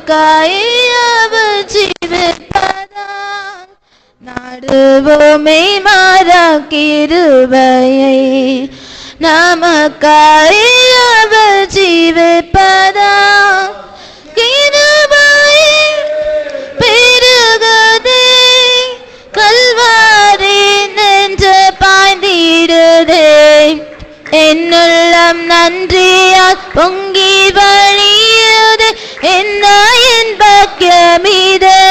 நமக்காய் அவர் ஜீவிப்பதால் நாடுவோமே மாறா கிருபையை. நமக்காய் அவர் ஜீவிப்பதால் கிருபை பெருகுதே, கல்வாரி நின்று பாய்ந்திடுதே. என்னுள்ளம் நன்றியால் பொங்கி வழியுது, என்ன இன்பக்கமிதே.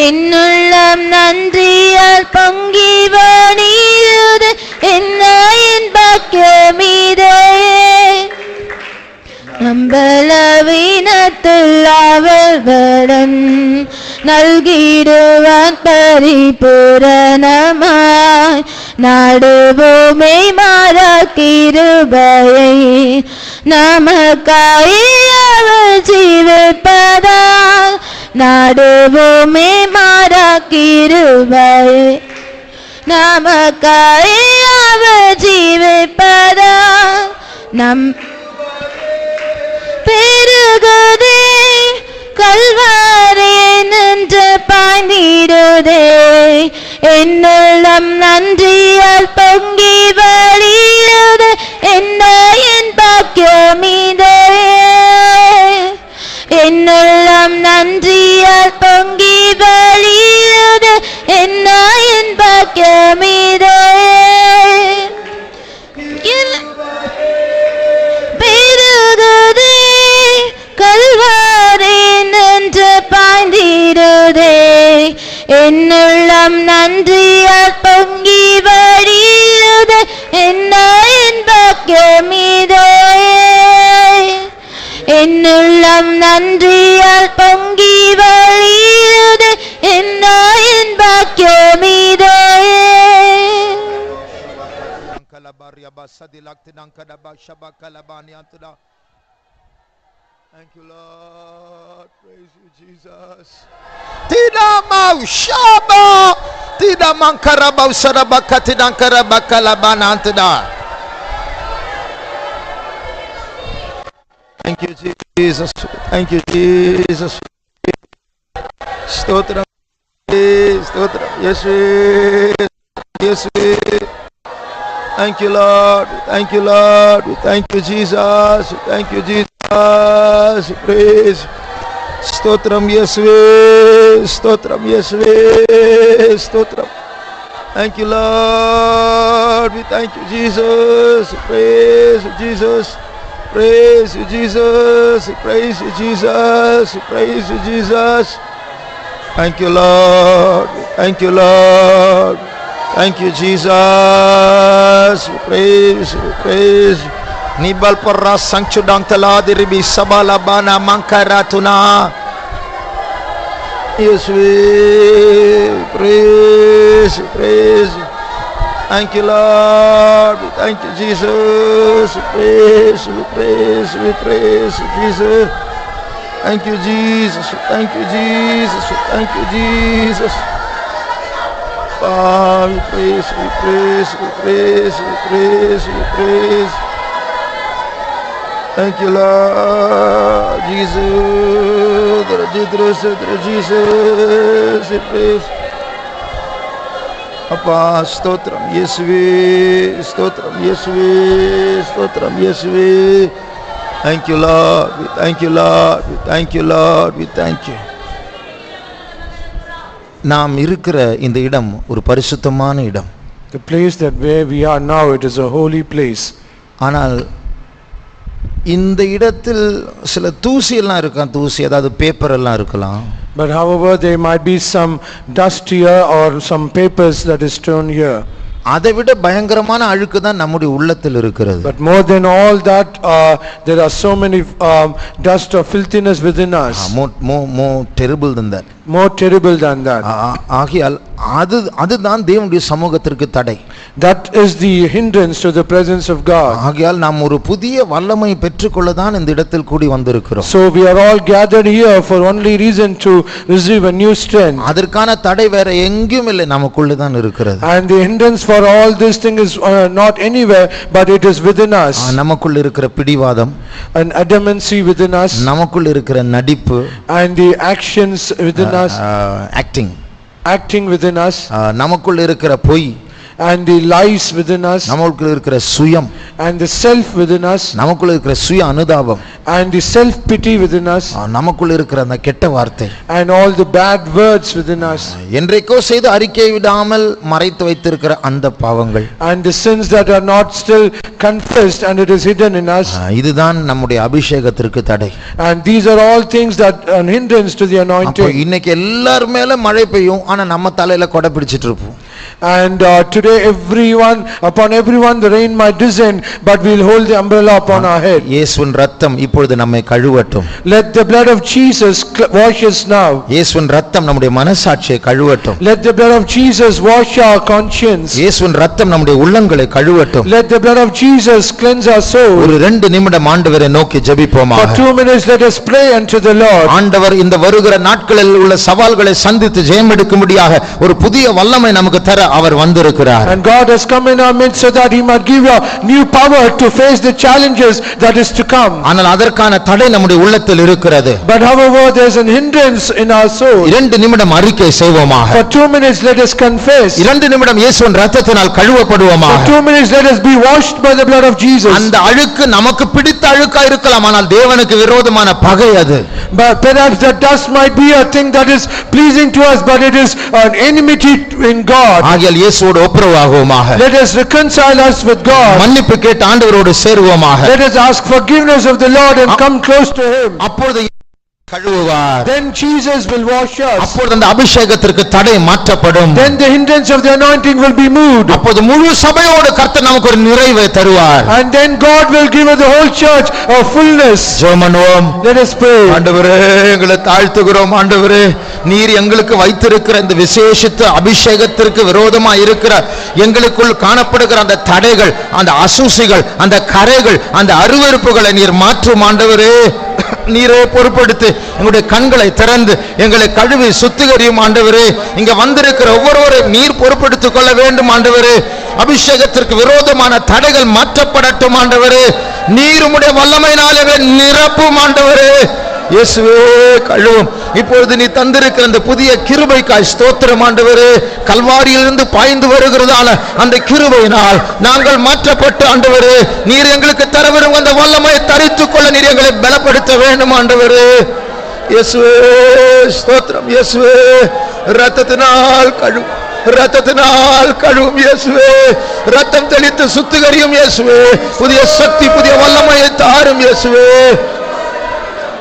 என்னுள்ளம் நன்றியால் பொங்கி வழியுது, என்ன இன்பக்கமிதே. நம்பளவினத்தில் அவர்வரன் நல்கிடுவான் பரிபூரணமாய். நாடுவோமே மாறா கிருபையை. நமக்காய் அவர் ஜீவிப்பதால் நாடுவோமே மாறா கிருபையை. நமக்காய் அவர் ஜீவிப்பதால் நம் பெருகுதே, கல்வாரி நின்று பாய்ந்திடுதே. என்னுள்ளம் நன்றியால் பொங்கி வழியுது, என்ன இன்பக்கமிதே. என்னுள்ளம் நன்றியால் பொங்கி வழியுது, என்ன இன்பக்கமிதே. பெருகுதே, கல்வாரி நின்று பாய்ந்திடுதே. என்னுள்ளம் நன்றியால் பொங்கி வழியுது, என்ன இன்பக்கமிதே. என்னுள்ளம் நன்றியால் பொங்கி வழியுது, என்ன இன்பக்கமிதே. Thank you, Lord. Praise you, Jesus. Tina mau shaba, tina mankara bau sarabaka tidankara bakalabana antada. Thank you, Jesus. Thank you, Jesus. Stotram, stotram. Yes, yes. Thank you, Lord. Thank you, Lord. Thank you, Jesus. Thank you, Jesus. Praise. Stotram Yeswe, Stotram Yeswe, Stotram. Thank you, Lord. We thank you, Jesus. Praise you, Jesus. Praise you, Jesus. Praise you, Jesus. Praise you, Jesus. Thank you, Lord. Thank you, Lord. Thank you, Jesus. Praise, praise. Nibal porra sangchudang tala diribi sabala bana mankaratuna. Yes, we praise, praise. Thank you, Lord. Thank you, Jesus. We praise, we praise, we praise Jesus. Thank you, Jesus. Thank you, Jesus. Thank you, Jesus. Ah, we praise, we praise, we praise, we praise, we praise. Thank you, Lord Jesus. Jesus, we praise. Appa, stotram Yeswe, stotram Yeswe, stotram Yeswe. Thank you, Lord. We thank you, Lord. We thank you, Lord. We thank you. நாம் இருக்கிற இந்த இடம் ஒரு பரிசுத்தமான இடம். The place that where we are now, it is a holy place. ஆனால் இந்த இடத்தில் சில தூசி எல்லாம் இருக்கலாம், தூசி அதாவது பேப்பர் எல்லாம் இருக்கலாம். But however there might be some dust here or some papers that is thrown here. அதை விட பயங்கரமான அழுக்கு தான் நம்முடைய உள்ளத்தில் இருக்கிறது. But more than all that, there are so many dust or filthiness within us. More terrible than that. More terrible than that. ஆகியால் அதுதான் தேவனுடைய சமூகத்திற்கு தடை. That is the hindrance to the presence of God. ஆகியால் நாம் ஒரு புதிய வல்லமை பெற்றுக்கொள்ள தான் இந்த இடத்தில் கூடி வந்திருக்கிறோம். So we are all gathered here for only reason to receive a new strength. அதற்கான தடை வேற எங்கேயும் இல்லை, நமக்குள்ள தான் இருக்கிறது. And the hindrance for all this thing is not anywhere, but it is within us. நமக்குள்ள இருக்கிற பிடிவாதம், An adamancy within us, நமக்குள்ள இருக்கிற நடிப்பு, and the actions within us, acting within us, நமக்குள்ள இருக்கிற பொய், and the lies within us, நமக்குள்ள இருக்கிற சுயம், and the self within us, நமக்குள்ள இருக்கிற சுய அனுதாபம், and the self pity within us, நமக்குள்ள இருக்கிற அந்த கெட்ட வார்த்தை, and all the bad words within us, என்றைக்கோ செய்து அறிக்கை விடாமல் மறைத்து வைத்திருக்கிற அந்த பாவங்கள், and the sins that are not still confessed and it is hidden in us. இதுதான் நம்முடைய அபிஷேகத்திற்கு தடை. And these are all things that are hindrance to the anointing. இன்னைக்கு எல்லார் மேல மழை பெய்யும், ஆனா நம்ம தலையில கொடை பிடிச்சிட்டு இருப்போம். And today upon everyone the rain might descend, but we'll hold the umbrella upon our head. இயேசுவின் இரத்தம் இப்பொழுது நம்மை கழுவட்டும். Let the blood of Jesus wash us now. இயேசுவின் இரத்தம் நம்முடைய மனசாட்சியை கழுவட்டும். Let the blood of Jesus wash our conscience. இயேசுவின் இரத்தம் நம்முடைய உள்ளங்களை கழுவட்டும். Let the blood of Jesus cleanse our soul. ஒரு 2 நிமிடம் ஆண்டவரை நோக்கி ஜெபிப்போமாக. For 2 minutes let us pray unto the Lord. ஆண்டவர் இந்த வருகிற நாட்களில் உள்ள சவால்களை சந்தித்து ஜெயம் எடுக்கும்படியாக ஒரு புதிய வல்லமை நமக்கு தர அவர் வந்திருக்கிறார். And God has come in our midst so that he might give you new power to face the challenges that is to come. ஆனால் அதற்கான தடை நம்முடைய உள்ளத்தில் இருக்கிறது. But however there is an hindrance in our soul. 2 நிமிடம் அறிக்கை செய்வோமாக. For 2 minutes let us confess. 2 நிமிடம் இயேசுவின் இரத்தத்தினால் கழுவப்படுவோமாக. For 2 minutes let us be washed by the blood of Jesus. அந்த அழுக்கு நமக்கு பிடித்த அழுக்கா இருக்கலாம், ஆனால் தேவனுக்கு விரோதமான பகை அது. But perhaps that dust might be a thing that is pleasing to us, but it is an enmity in God. ஆகையால் இயேசுவோடு ஒப்புரவாகுவோமாக. Let us reconcile us with God. மன்னிப்பு கேட்டு ஆண்டவரோடு சேருவோமாக. Let us ask forgiveness of the Lord and come close to him. அப்பொழுது கழுவுவார். Then Jesus will wash us. அப்பொழுது அந்த அபிஷேகத்திற்கு தடை மாற்றப்படும். Then the hindrance of the anointing will be moved. அப்பொழுது முழு சபையோடு கர்த்தர் நமக்கு ஒரு நிறைவை தருவார். And then God will give us the whole church a fullness. ஜெபமனுவோம். Let us pray. ஆண்டவரே, எங்களை தாழ்த்துகிறோம். ஆண்டவரே, நீர் எங்களுக்கு வைத்திருக்கிற இந்த விசேஷித்த அபிஷேகத்திற்கு விரோதமா இருக்கிற எங்களுக்குள் காணப்படுகிற அந்த தடைகள், அந்த அசூசிகள், அந்த கரைகள், அந்த அருவருப்புகளை நீர் மாற்றும். ஆண்டவரே, நீரே பொறுப்படுத்தி எங்களுடைய கண்களை திறந்து எங்களை கழுவி சுத்திகரியும். ஆண்டவரே, இங்க வந்திருக்கிற ஒவ்வொருவரையும் நீர் பொறுப்படுத்திக் கொள்ள வேண்டும். ஆண்டவரே, அபிஷேகத்திற்கு விரோதமான தடைகள் மாற்றப்படட்டும். ஆண்டவரே, நீர் உம்முடைய வல்லமையினாலே நிரப்பும். ஆண்டவரே, இயேசுவே கழுவும். இப்பொழுது நீ தந்திருக்கிற அந்த புதிய கிருபைக்காய் ஸ்தோத்திரம். ஆண்டவரே, கல்வாரியிலிருந்து பாய்ந்து வருகிறதான அந்த கிருபையினால் நாங்கள் மாற்றப்பட்டு ஆண்டவரே, நீர் எங்களுக்கு தர விரும்பும் அந்த வல்லமையை தரித்துக் கொள்ள நீர் எங்களை பலப்படுத்த வேண்டும். ஆண்டவரே, இயேசுவே ஸ்தோத்திரம். இயேசுவே, இரத்தத்தினால் கழுவும், இரத்தத்தினால் கழுவும். இயேசுவே, இரத்தம் தெளித்து சுத்திகரியும். இயேசுவே, புதிய சக்தி, புதிய வல்லமையை தாரும். இயேசுவே,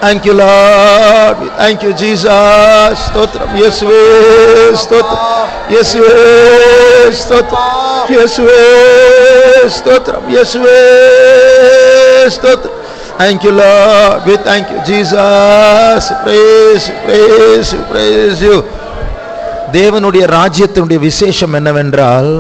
thank you Lord, thank you Jesus. ஸ்தோத்திரம். இயேசுவே ஸ்தோத்திரம். இயேசுவே ஸ்தோத்திரம். இயேசுவே ஸ்தோத்திரம். இயேசுவே ஸ்தோத்திரம். Thank you Lord, we thank you Jesus. Praise you. தேவனுடைய ராஜ்யத்தினுடைய விசேஷம் என்னவென்றால்,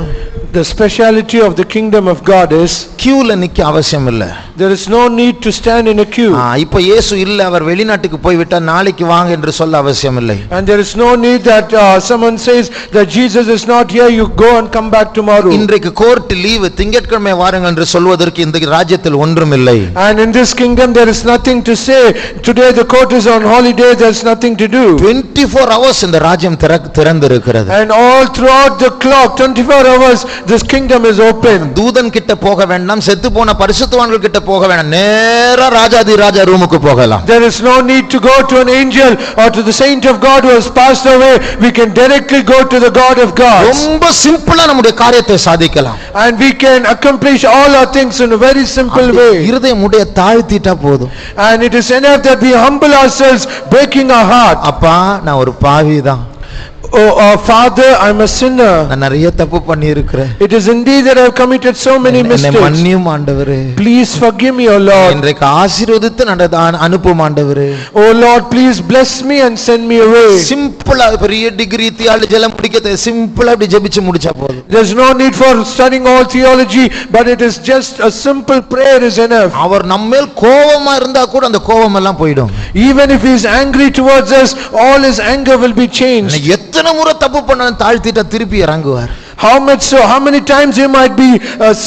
the speciality of the kingdom of God is queuல நிக்க அவசியம் இல்ல. there is no need to stand in a queue. இப்போ இயேசு இல்ல, அவர் வெளிநாட்டுக்கு போய் விட்டா நாளைக்கு வாங்க என்று சொல்ல அவசியம் இல்லை. And there is no need that someone says that Jesus is not here, you go and come back tomorrow. இன்றைக்கு கோர்ட் லீவ், திங்கட்கிழமை வாருங்கள் என்று சொல்வதற்கு இந்த ராஜ்யத்தில் ஒன்றும் இல்லை. And in this kingdom there is nothing to say today the court is on holiday, there is nothing to do. 24 hours இந்த ராஜ்யம் திறந்திருக்கிறது. And all throughout the clock 24 hours this kingdom is open. தூதன் கிட்ட போக வேண்டாம், செத்து போன பரிசுத்தவான்கள் கிட்ட போக வேண்டாம், நேரா ராஜாதி ராஜா ரூமுக்கு போகலாம். There is no need to go to an angel or to the saint of God who has passed away. We can directly go to the God of God. ரொம்ப சிம்பிளா நம்முடைய காரியத்தை சாதிக்கலாம். And we can accomplish all our things in a very simple way. இருதயம் உடைய தாழ்த்திட்டா போதும். And it is enough that we humble ourselves, breaking our heart. அப்பா, நான் ஒரு பாவிதான். Oh Father, I am a sinner. நான் நிறைய தப்பு பண்ணி இருக்கிறேன். It is indeed that I have committed so many mistakes. என்னை மன்னியும் ஆண்டவரே. Please forgive me, O Lord. இன்றைக்கு ஆசீர்வதித்து அனுப்பும் ஆண்டவரே. Oh Lord, please bless me and send me away. சிம்பிளா, பெரிய டிகிரி தியாலஜி எல்லாம் படிக்க சிம்பிளா அப்படி ஜெபிச்சு முடிச்சா போதும். There is no need for studying all theology, but it is just a simple prayer is enough. அவர் நம்மேல் கோபமா இருந்தா கூட அந்த கோபம் எல்லாம் போய்டும். Even if he is angry towards us, all his anger will be changed. எத்தனை முறை தப்பு பண்ணாலும் தாழ்த்திட்டா திருப்பி இறங்குவார். how many times you might be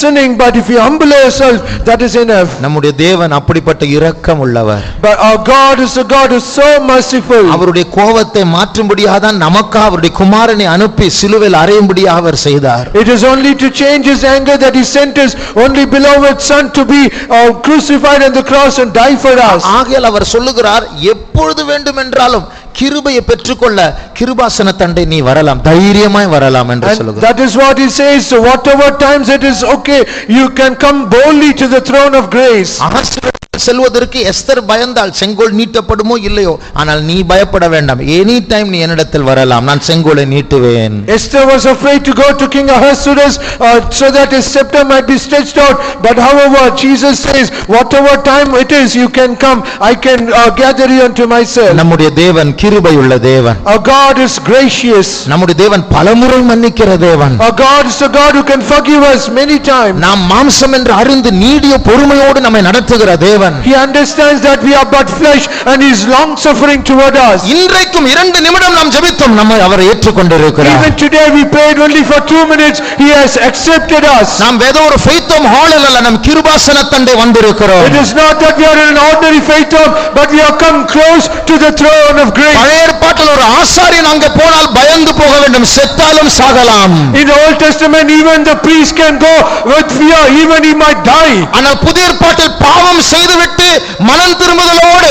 sinning, but if you humble yourself, that is enough. நம்முடைய தேவன் அப்படிப்பட்ட இரக்கம் உள்ளவர். But our God is a God who is so merciful. அவருடைய கோபத்தை மாற்றும்படியாக தான் நமக்காக அவருடைய குமாரனை அனுப்பி சிலுவையில் அறையும்படியாக அவர் செய்தார். It is only to change his anger that he sent his only beloved son to be crucified on the cross and die for us. ஆகையால் அவர் சொல்லுகிறார், எப்பொழுது வேண்டுமென்றாலும் கிருபையை பெற்றுக்கொள்ள கிருபாசன தண்டை நீ வரலாம், தைரியமாய் வரலாம் என்று சொல்லுகிறார். That is what he says. So whatever times it is okay, you can come boldly to the throne of grace. செல்வதற்கு எஸ்தர் பயந்தாள், செங்கோல் நீட்டப்படுமோ இல்லையோ, ஆனால் நீ பயப்பட வேண்டாம், எனி டைம் நீ என்னிடத்தில் வரலாம், நான் செங்கோலை நீட்டுவேன். Esther was afraid to go to King Ahasuerus so that his scepter might be stretched out, but however Jesus says, whatever time it is, you can come, I can gather you unto myself. நம்முடைய தேவன் கிருபையுள்ள தேவன். Our God is gracious. நம்முடைய தேவன் பலமுறை மன்னிக்கிற தேவன். Our God is a God who can forgive us many times. நாம் மாம்சம் என்று அறிந்து நீடிய பொறுமையோடு நம்மை நடத்துகிற தேவன். He understands that we are but flesh and he is long suffering toward us. இன்றைக்கும் 2 நிமிடம் நாம் ஜெபித்தோம், நம்மை அவர் ஏற்றுக்கொண்டிருக்கிறார். Even today we prayed only for 2 minutes, he has accepted us. நாம் ஏதோ ஒரு faith home hall அல்ல, நாம் கிருபாசன தண்டை வந்திருக்கிறோம். It is not that we are in an ordinary faith home, but we have come close to the throne of grace. பழைய ஏற்பாட்டில் ஒரு ஆசாரியன் அங்கே போனால் பயந்து போக வேண்டும், செத்தாலும் சாகலாம். In the Old Testament even the priest can go with fear, even he might die. ஆனால் புதிய ஏற்பாட்டில் பாவம் செய்துவிட்டு மனம் திரும்புதலோடு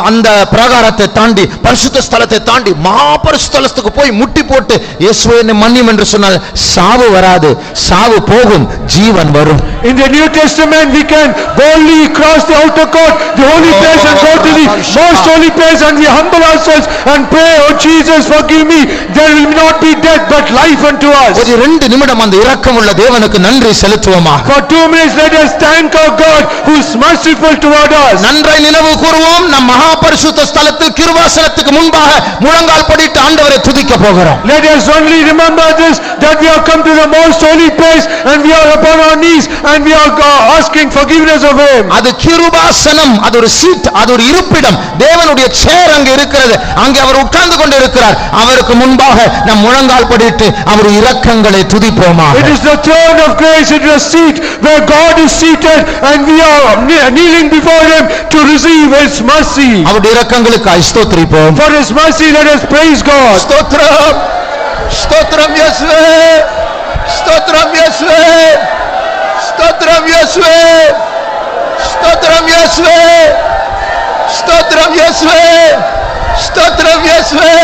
அந்த பிரகாரத்தை தாண்டி பரிசுத்த ஸ்தலத்தை தாண்டி மகா பரிசுத்த ஸ்தலத்துக்கு போய் முட்டி போட்டு இயேசுவே என்னை மன்னியும் என்று சொன்னால் சாவு வராது, சாவு போகும், ஜீவன் வரும். In the New Testament we can boldly cross the outer court, the holy place, and go to the most holy place, and we humble ourselves and pray, oh Jesus forgive me, there will not be death but life unto us. ஒரு 2 நிமிடம் அந்த இரக்கமுள்ள தேவனுக்கு நன்றி செலுத்துவோமா? For 2 minutes let us thank our God who is merciful toward us. நன்றாய் நினைவு கூறுவோம், நம் மகா பரிசுத்த ஸ்தலத்தில் கிருபாசனத்துக்கு முன்பாக முழங்கால் படிட்டு ஆண்டவரை துதிக்க போகிறோம். Let us only remember this, that we have come to the most holy place and we are upon our knees and we are asking forgiveness of him. அது கிருபாசனம், அது ஒரு சீட், அது ஒரு இருப்பிடம். தேவனுடைய சேர் அங்கே இருக்கிறது, அங்கே அவர் உட்கார்ந்து கொண்டு இருக்கிறார். அவருக்கு முன்பாக நாம் முழங்கால் படிட்டு அவர் இரக்கங்களை துதிப்போமா? It is the throne of grace, it is a seat where God is seated and we are kneeling before him to receive his mercy. அவருடைய இரக்கங்களுக்கு ஸ்தோத்திரிப்போம். For his mercy let us praise God. ஸ்தோத்திரம், ஸ்தோத்திரம் இயேசுவே, ஸ்தோத்திரம் இயேசுவே, ஸ்தோத்திரம் இயேசுவே, ஸ்தோத்திரம் இயேசுவே, ஸ்தோத்திரம் இயேசுவே, ஸ்தோத்திரம் இயேசுவே,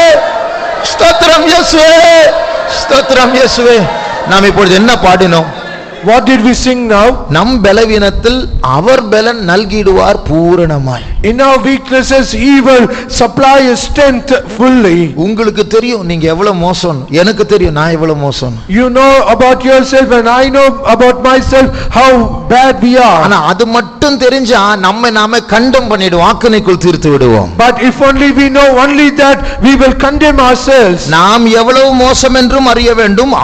ஸ்தோத்திரம் இயேசுவே, ஸ்தோத்திரம் இயேசுவே. நாம் இப்பொழுது என்ன பாடினோம்? What did we sing now? நம் பலவீனத்தில் அவர் பலன் நல்கிடுவார் பூரணமாய். In our weaknesses he will supply his strength fully. உங்களுக்கு தெரியும் நீங்க எவ்வளவு மோசம், எனக்கு தெரியும் நான் எவ்வளவு மோசம். You know about yourself and I know about myself how bad we are. ஆனா அது மட்டும் தெரிஞ்சா நம்மை நாமே கண்டம் பண்ணிடுவோம், ஆக்கினைக்குள் தீர்த்து விடுவோம். But if only we know only that, we will condemn ourselves. நாம் எவ்வளவு மோசம் என்றும் அறிய வேண்டும்,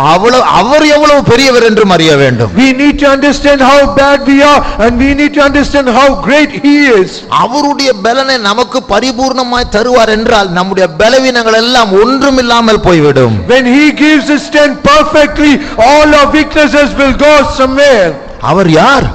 அவர் எவ்வளவு பெரியவர் என்றும் அறிய வேண்டும். We need to understand how bad we are and we need to understand how great he is. அவருடைய பலனை நமக்கு பரிபூர்ணமாய் தருவார் என்றால் நம்முடைய பலவீனங்கள் எல்லாம் ஒன்றுமில்லாமல் போய்விடும். When he gives his strength perfectly, all our weaknesses will go somewhere. அவர் யார்?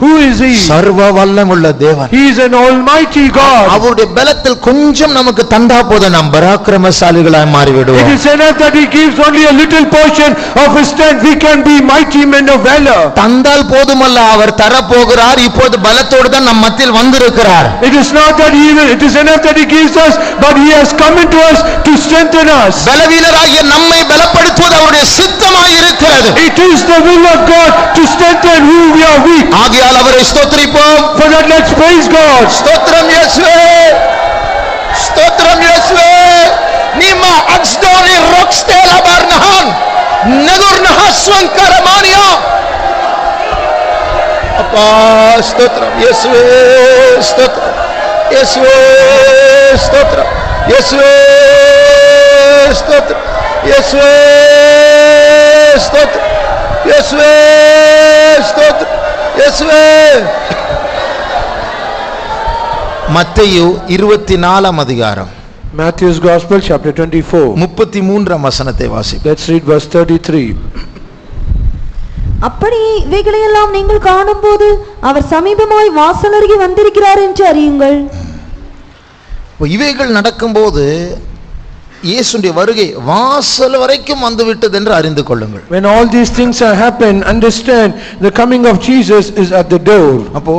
Who is he? சர்வ வல்லமையுள்ள தேவன். He is an almighty God. அவருடைய பலத்தில் கொஞ்சம் நமக்கு தந்தா போதும், நாம் பராக்கிரமசாலிகளாய் மாறிவிடுவோம். It is enough that he gives only a little portion of his strength, we can be mighty men of valor. தந்தால் போதுமல்ல, அவர் தர போகிறார். இப்போது பலத்தோடு தான் நம் மத்தியில் வந்திருக்கிறார். It is not that it is enough that he gives us, but he has come into us to strengthen us. பலவீனராகிய நம்மை பலப்படுத்துவது அவருடைய சித்தமாய் இருக்கிறது. It is the will of God to strengthen who we are weak. ஆகியால் அவரை ஸ்தோத்திரிப்போம். For that let's praise God. ஸ்தோத்திரம் இயேசுவே, ஸ்தோத்திரம் இயேசுவே. நிமா அக்ஸ்டோனி ராக்ஸ்டேலா பார்னஹான் நகுர்னஹஸ்வன் கரமானியா. அப்பா ஸ்தோத்திரம் இயேசுவே, ஸ்தோத்திரம் இயேசுவே, ஸ்தோத்திரம் இயேசுவே, ஸ்தோத்திரம் இயேசுவே, ஸ்தோத்திரம் இயேசுவே, ஸ்தோத்திரம் இயேசுவே. மத்தேயு 24 அதிகாரம். Matthew's Gospel, chapter 24. 33 வசனத்தை வாசிப்போம். Let's read verse 33. அப்படியே இவைகளையெல்லாம் நீங்கள் காணும்போது அவர் சமீபமாய் வாசல் அருகே வந்திருக்கிறார் என்று அறியுங்கள். இவைகள் நடக்கும்போது இயேசுவின் வருகை வாசல் வரைக்கும் வந்து விட்டது என்று அறிந்து கொள்ளுங்கள். When all these things have happened, understand the coming of Jesus is at the door. அப்போ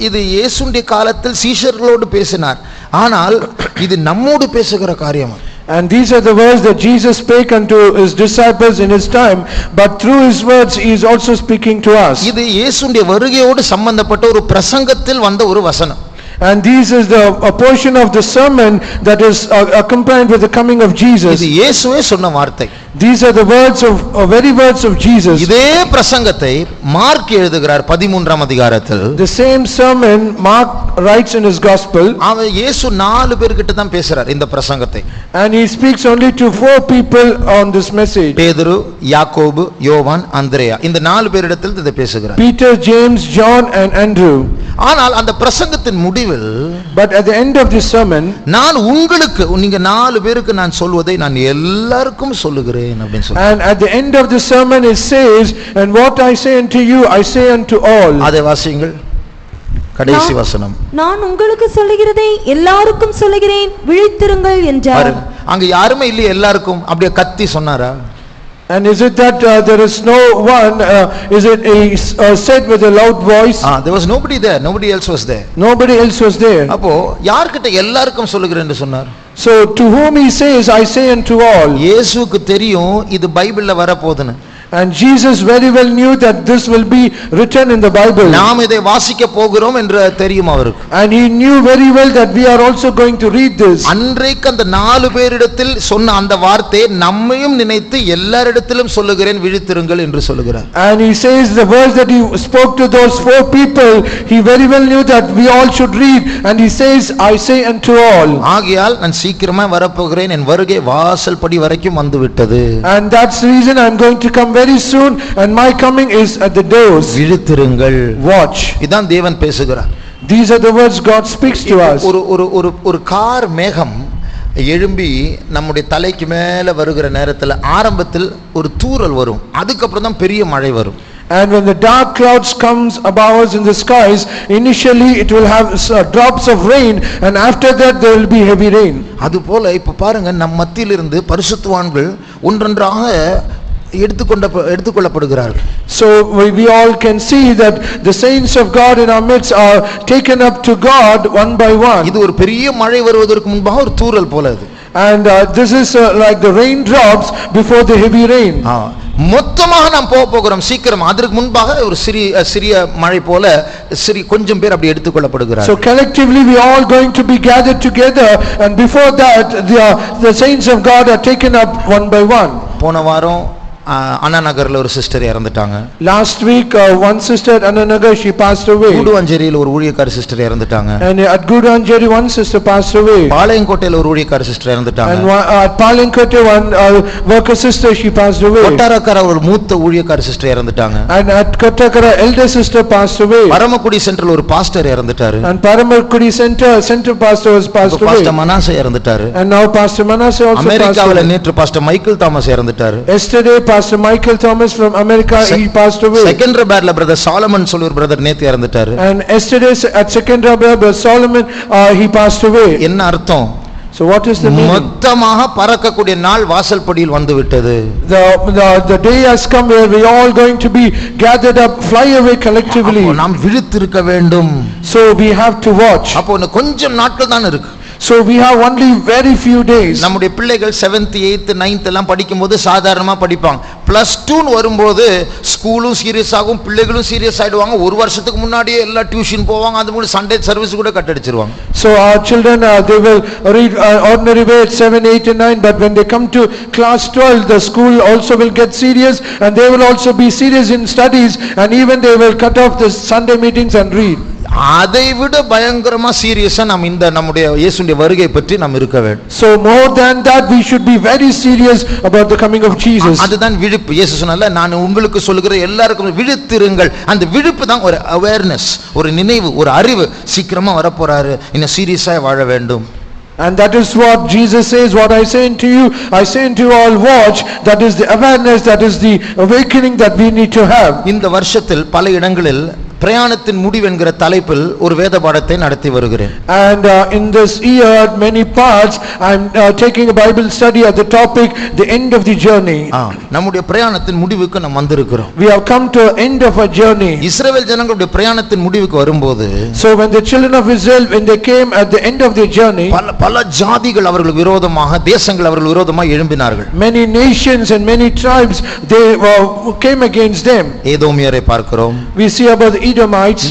இது இயேசுவின் காலத்தில் சீஷர்களோடு பேசினார். ஆனால் இது நம்மோடு பேசுகிற காரியம். And these are the words that Jesus spake unto his disciples in his time, but through his words he is also speaking to us. இது இயேசுவின் வருகையோடு சம்பந்தப்பட்ட ஒரு பிரசங்கத்தில் வந்த ஒரு வசனம். And this is a portion of the sermon that is accompanied with the coming of Jesus. இது இயேசுவே சொன்ன வார்த்தை. These are the words of very words of Jesus. இதே பிரசங்கத்தை மார்க் எழுதுகிறார் 13ஆம் அதிகாரத்தில். The same sermon Mark writes in his gospel. அவன் இயேசு 4 பேர்கிட்ட தான் பேசுறார் இந்த பிரசங்கத்தை. And he speaks only to 4 people on this message. பேதுரு, யாக்கோபு, யோவான், அந்திரேயா. இந்த 4 பேரிடத்தில் இதை பேசுகிறார். Peter, James, John and Andrew. ஆனால் அந்த பிரசங்கத்தின் முடிவில் But at the end of this sermon, நான் உங்களுக்கு நீங்க 4 பேருக்கு நான் சொல்வதை நான் எல்லாருக்கும் சொல்லுகிறேன் அப்படினு சொல்றார். And at the end of the sermon it says, and what I say unto you I say unto all. அதை வாசியுங்கள். கடைசி வசனம். நான் உங்களுக்கு சொல்லுகிறதை எல்லாருக்கும் சொல்லுகிறேன், விழித்திருங்கள் என்றார். அங்க யாருமே இல்ல எல்லாருக்கும் அப்படியே கத்தி சொன்னாரா? And is it that there is no one, is it said with a loud voice? There was nobody there, nobody else was there. Nobody else was there. அப்போ யார்கிட்ட எல்லாருக்கும் சொல்லுகிறேன் என்று சொன்னார்? So to whom he says I say unto all. இயேசுவுக்கு தெரியும் இது பைபிள்ல வர போகுதுன்னு. And Jesus very well knew that this will be written in the Bible. நாம் இதை வாசிக்க போகிறோம் என்று தெரியும் அவருக்கு. And he knew very well that we are also going to read this. அன்றைக்கு அந்த 4 பேரிடத்தில் சொன்ன அந்த வார்த்தை நம்மையும் நினைத்து எல்லாரிடத்திலும் சொல்லுகிறேன் விழித்திருங்கள் என்று சொல்லுகிறார். And he says the words that he spoke to those 4 people, he very well knew that we all should read, and he says I say unto all. ஆகையால் நான் சீக்கிரமா வரப்போகிறேன், என் வருகை வாசல் படி வரைக்கும் வந்து விட்டது. And that's the reason I am going to come very soon, and my coming is at the doors. விழித்திருங்கள். Watch. இதான் தேவன் பேசுகிறார். These are the words God speaks to us. ஒரு கார் மேகம் எழும்பி நம்முடைய தலைக்கு மேல வருகிற நேரத்துல ஆரம்பத்தில் ஒரு தூறல் வரும், அதுக்கு அப்புறம் தான் பெரிய மழை வரும். And when the dark clouds comes above us in the skies, initially it will have drops of rain, and after that there will be heavy rain. அதுபோல இப்ப பாருங்க, நம் மத்தியிலிருந்து பரிசுத்தவான்கள் ஒன்றொன்றாக எடுத்துக்கொள்ளப்படுகிறார்கள். So we all can see that the saints of God in our midst are taken up to God one by one. இது ஒரு பெரிய மழை வருவதற்கு முன்பாக ஒரு தூறல் போல இது. And this is like the raindrops before the heavy rain. மொத்தமாக நாம் போகிறோம் சீக்கிரம். அதற்கு முன்பாக ஒரு சிறிய மழை போல கொஞ்சம் பேர் அப்படி எடுத்துக்கொள்ளப்படுகிறார். So collectively we all going to be gathered together, and before that the saints of God are taken up one by one. போன வாரம் அண்ணா நகர்ல ஒரு சிஸ்டர் இறந்துட்டாங்க. Last week one sister at Anna Nagar, she passed away. கூடுவாஞ்சேரியில ஒரு ஊழியக்கார sister இறந்துட்டாங்க. And at Guduvanjeri one sister passed away. பாளையங்கோட்டையில ஒரு ஊழியக்கார sister இறந்துட்டாங்க. And at Palankote one worker sister, she passed away. கொட்டாரக்கர ஒரு மூத்த ஊழியக்கார சிஸ்டர் இறந்துட்டாங்க. And at Kotakara elder sister passed away. Paramakudi central ஒரு pastor இறந்துட்டாரு. And Paramakudi center pastor was passed away. Pastor Manasseh இறந்துட்டாரு. And now Pastor Manasseh also passed away. அமெரிக்காவில நேற்று pastor Michael Thomas இறந்துட்டாரு. Yesterday Pastor Michael Thomas from America, he passed away. செகண்டராபாத்ல brother Solomon சொல்லி ஒரு brother நேத்து இறந்துட்டாரு. And yesterday at Secunderabad, Brother Solomon, he passed away. என்ன அர்த்தம்? So what is the meaning? மொத்தமாக பறக்கக்கூடிய நாள் வாசல்படியில் வந்து விட்டது. The day has come where we all going to be gathered up, fly away collectively. நாம் விழித்திருக்க வேண்டும். So we have to watch. அப்போ கொஞ்சம் நாட்கள் தான் இருக்கு. So we have only very few days. நம்முடைய பிள்ளைகள் 7th 8th 9th எல்லாம் படிக்கும்போது சாதாரணமா படிப்பாங்க. +2 வரும்போது ஸ்கூலும் சீரியஸ் ஆகும், பிள்ளைகளும் சீரியஸ் ஆயிடுவாங்க. ஒரு வருஷத்துக்கு முன்னாடியே எல்லா டியூஷன் போவாங்க, அது மூலம் சண்டே சர்வீஸ் கூட cut அடிச்சிருவாங்க. So our children they will read ordinary way at 7 8 and 9, but when they come to class 12 the school also will get serious, and they will also be serious in studies, and even they will cut off the Sunday meetings and read. அதை விட பயங்கரமா சீரியஸா நாம் இந்த நம்முடைய இயேசுவின் வருகை பற்றி நாம் இருக்க வேண்டும். So more than that we should be very serious about the coming of Jesus. அதுதான் விழிப்பு. இயேசு சொன்னால நான் உங்களுக்கு சொல்லுகிற எல்லாருக்கும் விழித்திருங்கள். அந்த விழிப்பு தான் ஒரு அவேர்னஸ், ஒரு நினைவு, ஒரு அறிவு. சீக்கிரமா வரப்போறாரு, இன்னும் சீரியஸா வாழ வேண்டும். And that is what Jesus says, what I say unto you, I say unto you all, watch. That is the awareness, that is the awakening that we need to have. இந்த வருஷத்தில் பல இடங்களில் பிரயாணத்தின் முடிவு என்கிற தலைப்பில் ஒரு வேத பாடத்தை நடத்தி வருகிறேன். And in this year, many parts, I'm taking a Bible study at the topic, the end of the journey. நம்முடைய பிரயாணத்தின் முடிவுக்கு நாம் வந்திருக்கிறோம். We have come to the end of our journey. இஸ்ரவேல் ஜனங்களுடைய பிரயாணத்தின் முடிவுக்கு வரும்போது, so when the children of Israel, when they came at the end of their journey, பல ஜாதிகள் அவர்களுக்கு விரோதமாக, தேசங்கள் அவர்களுக்கு விரோதமாக எழும்பினார்கள். Many nations and many tribes, they came against them. ஏதோமியரை பார்க்கிறோம். We see about the Edomites,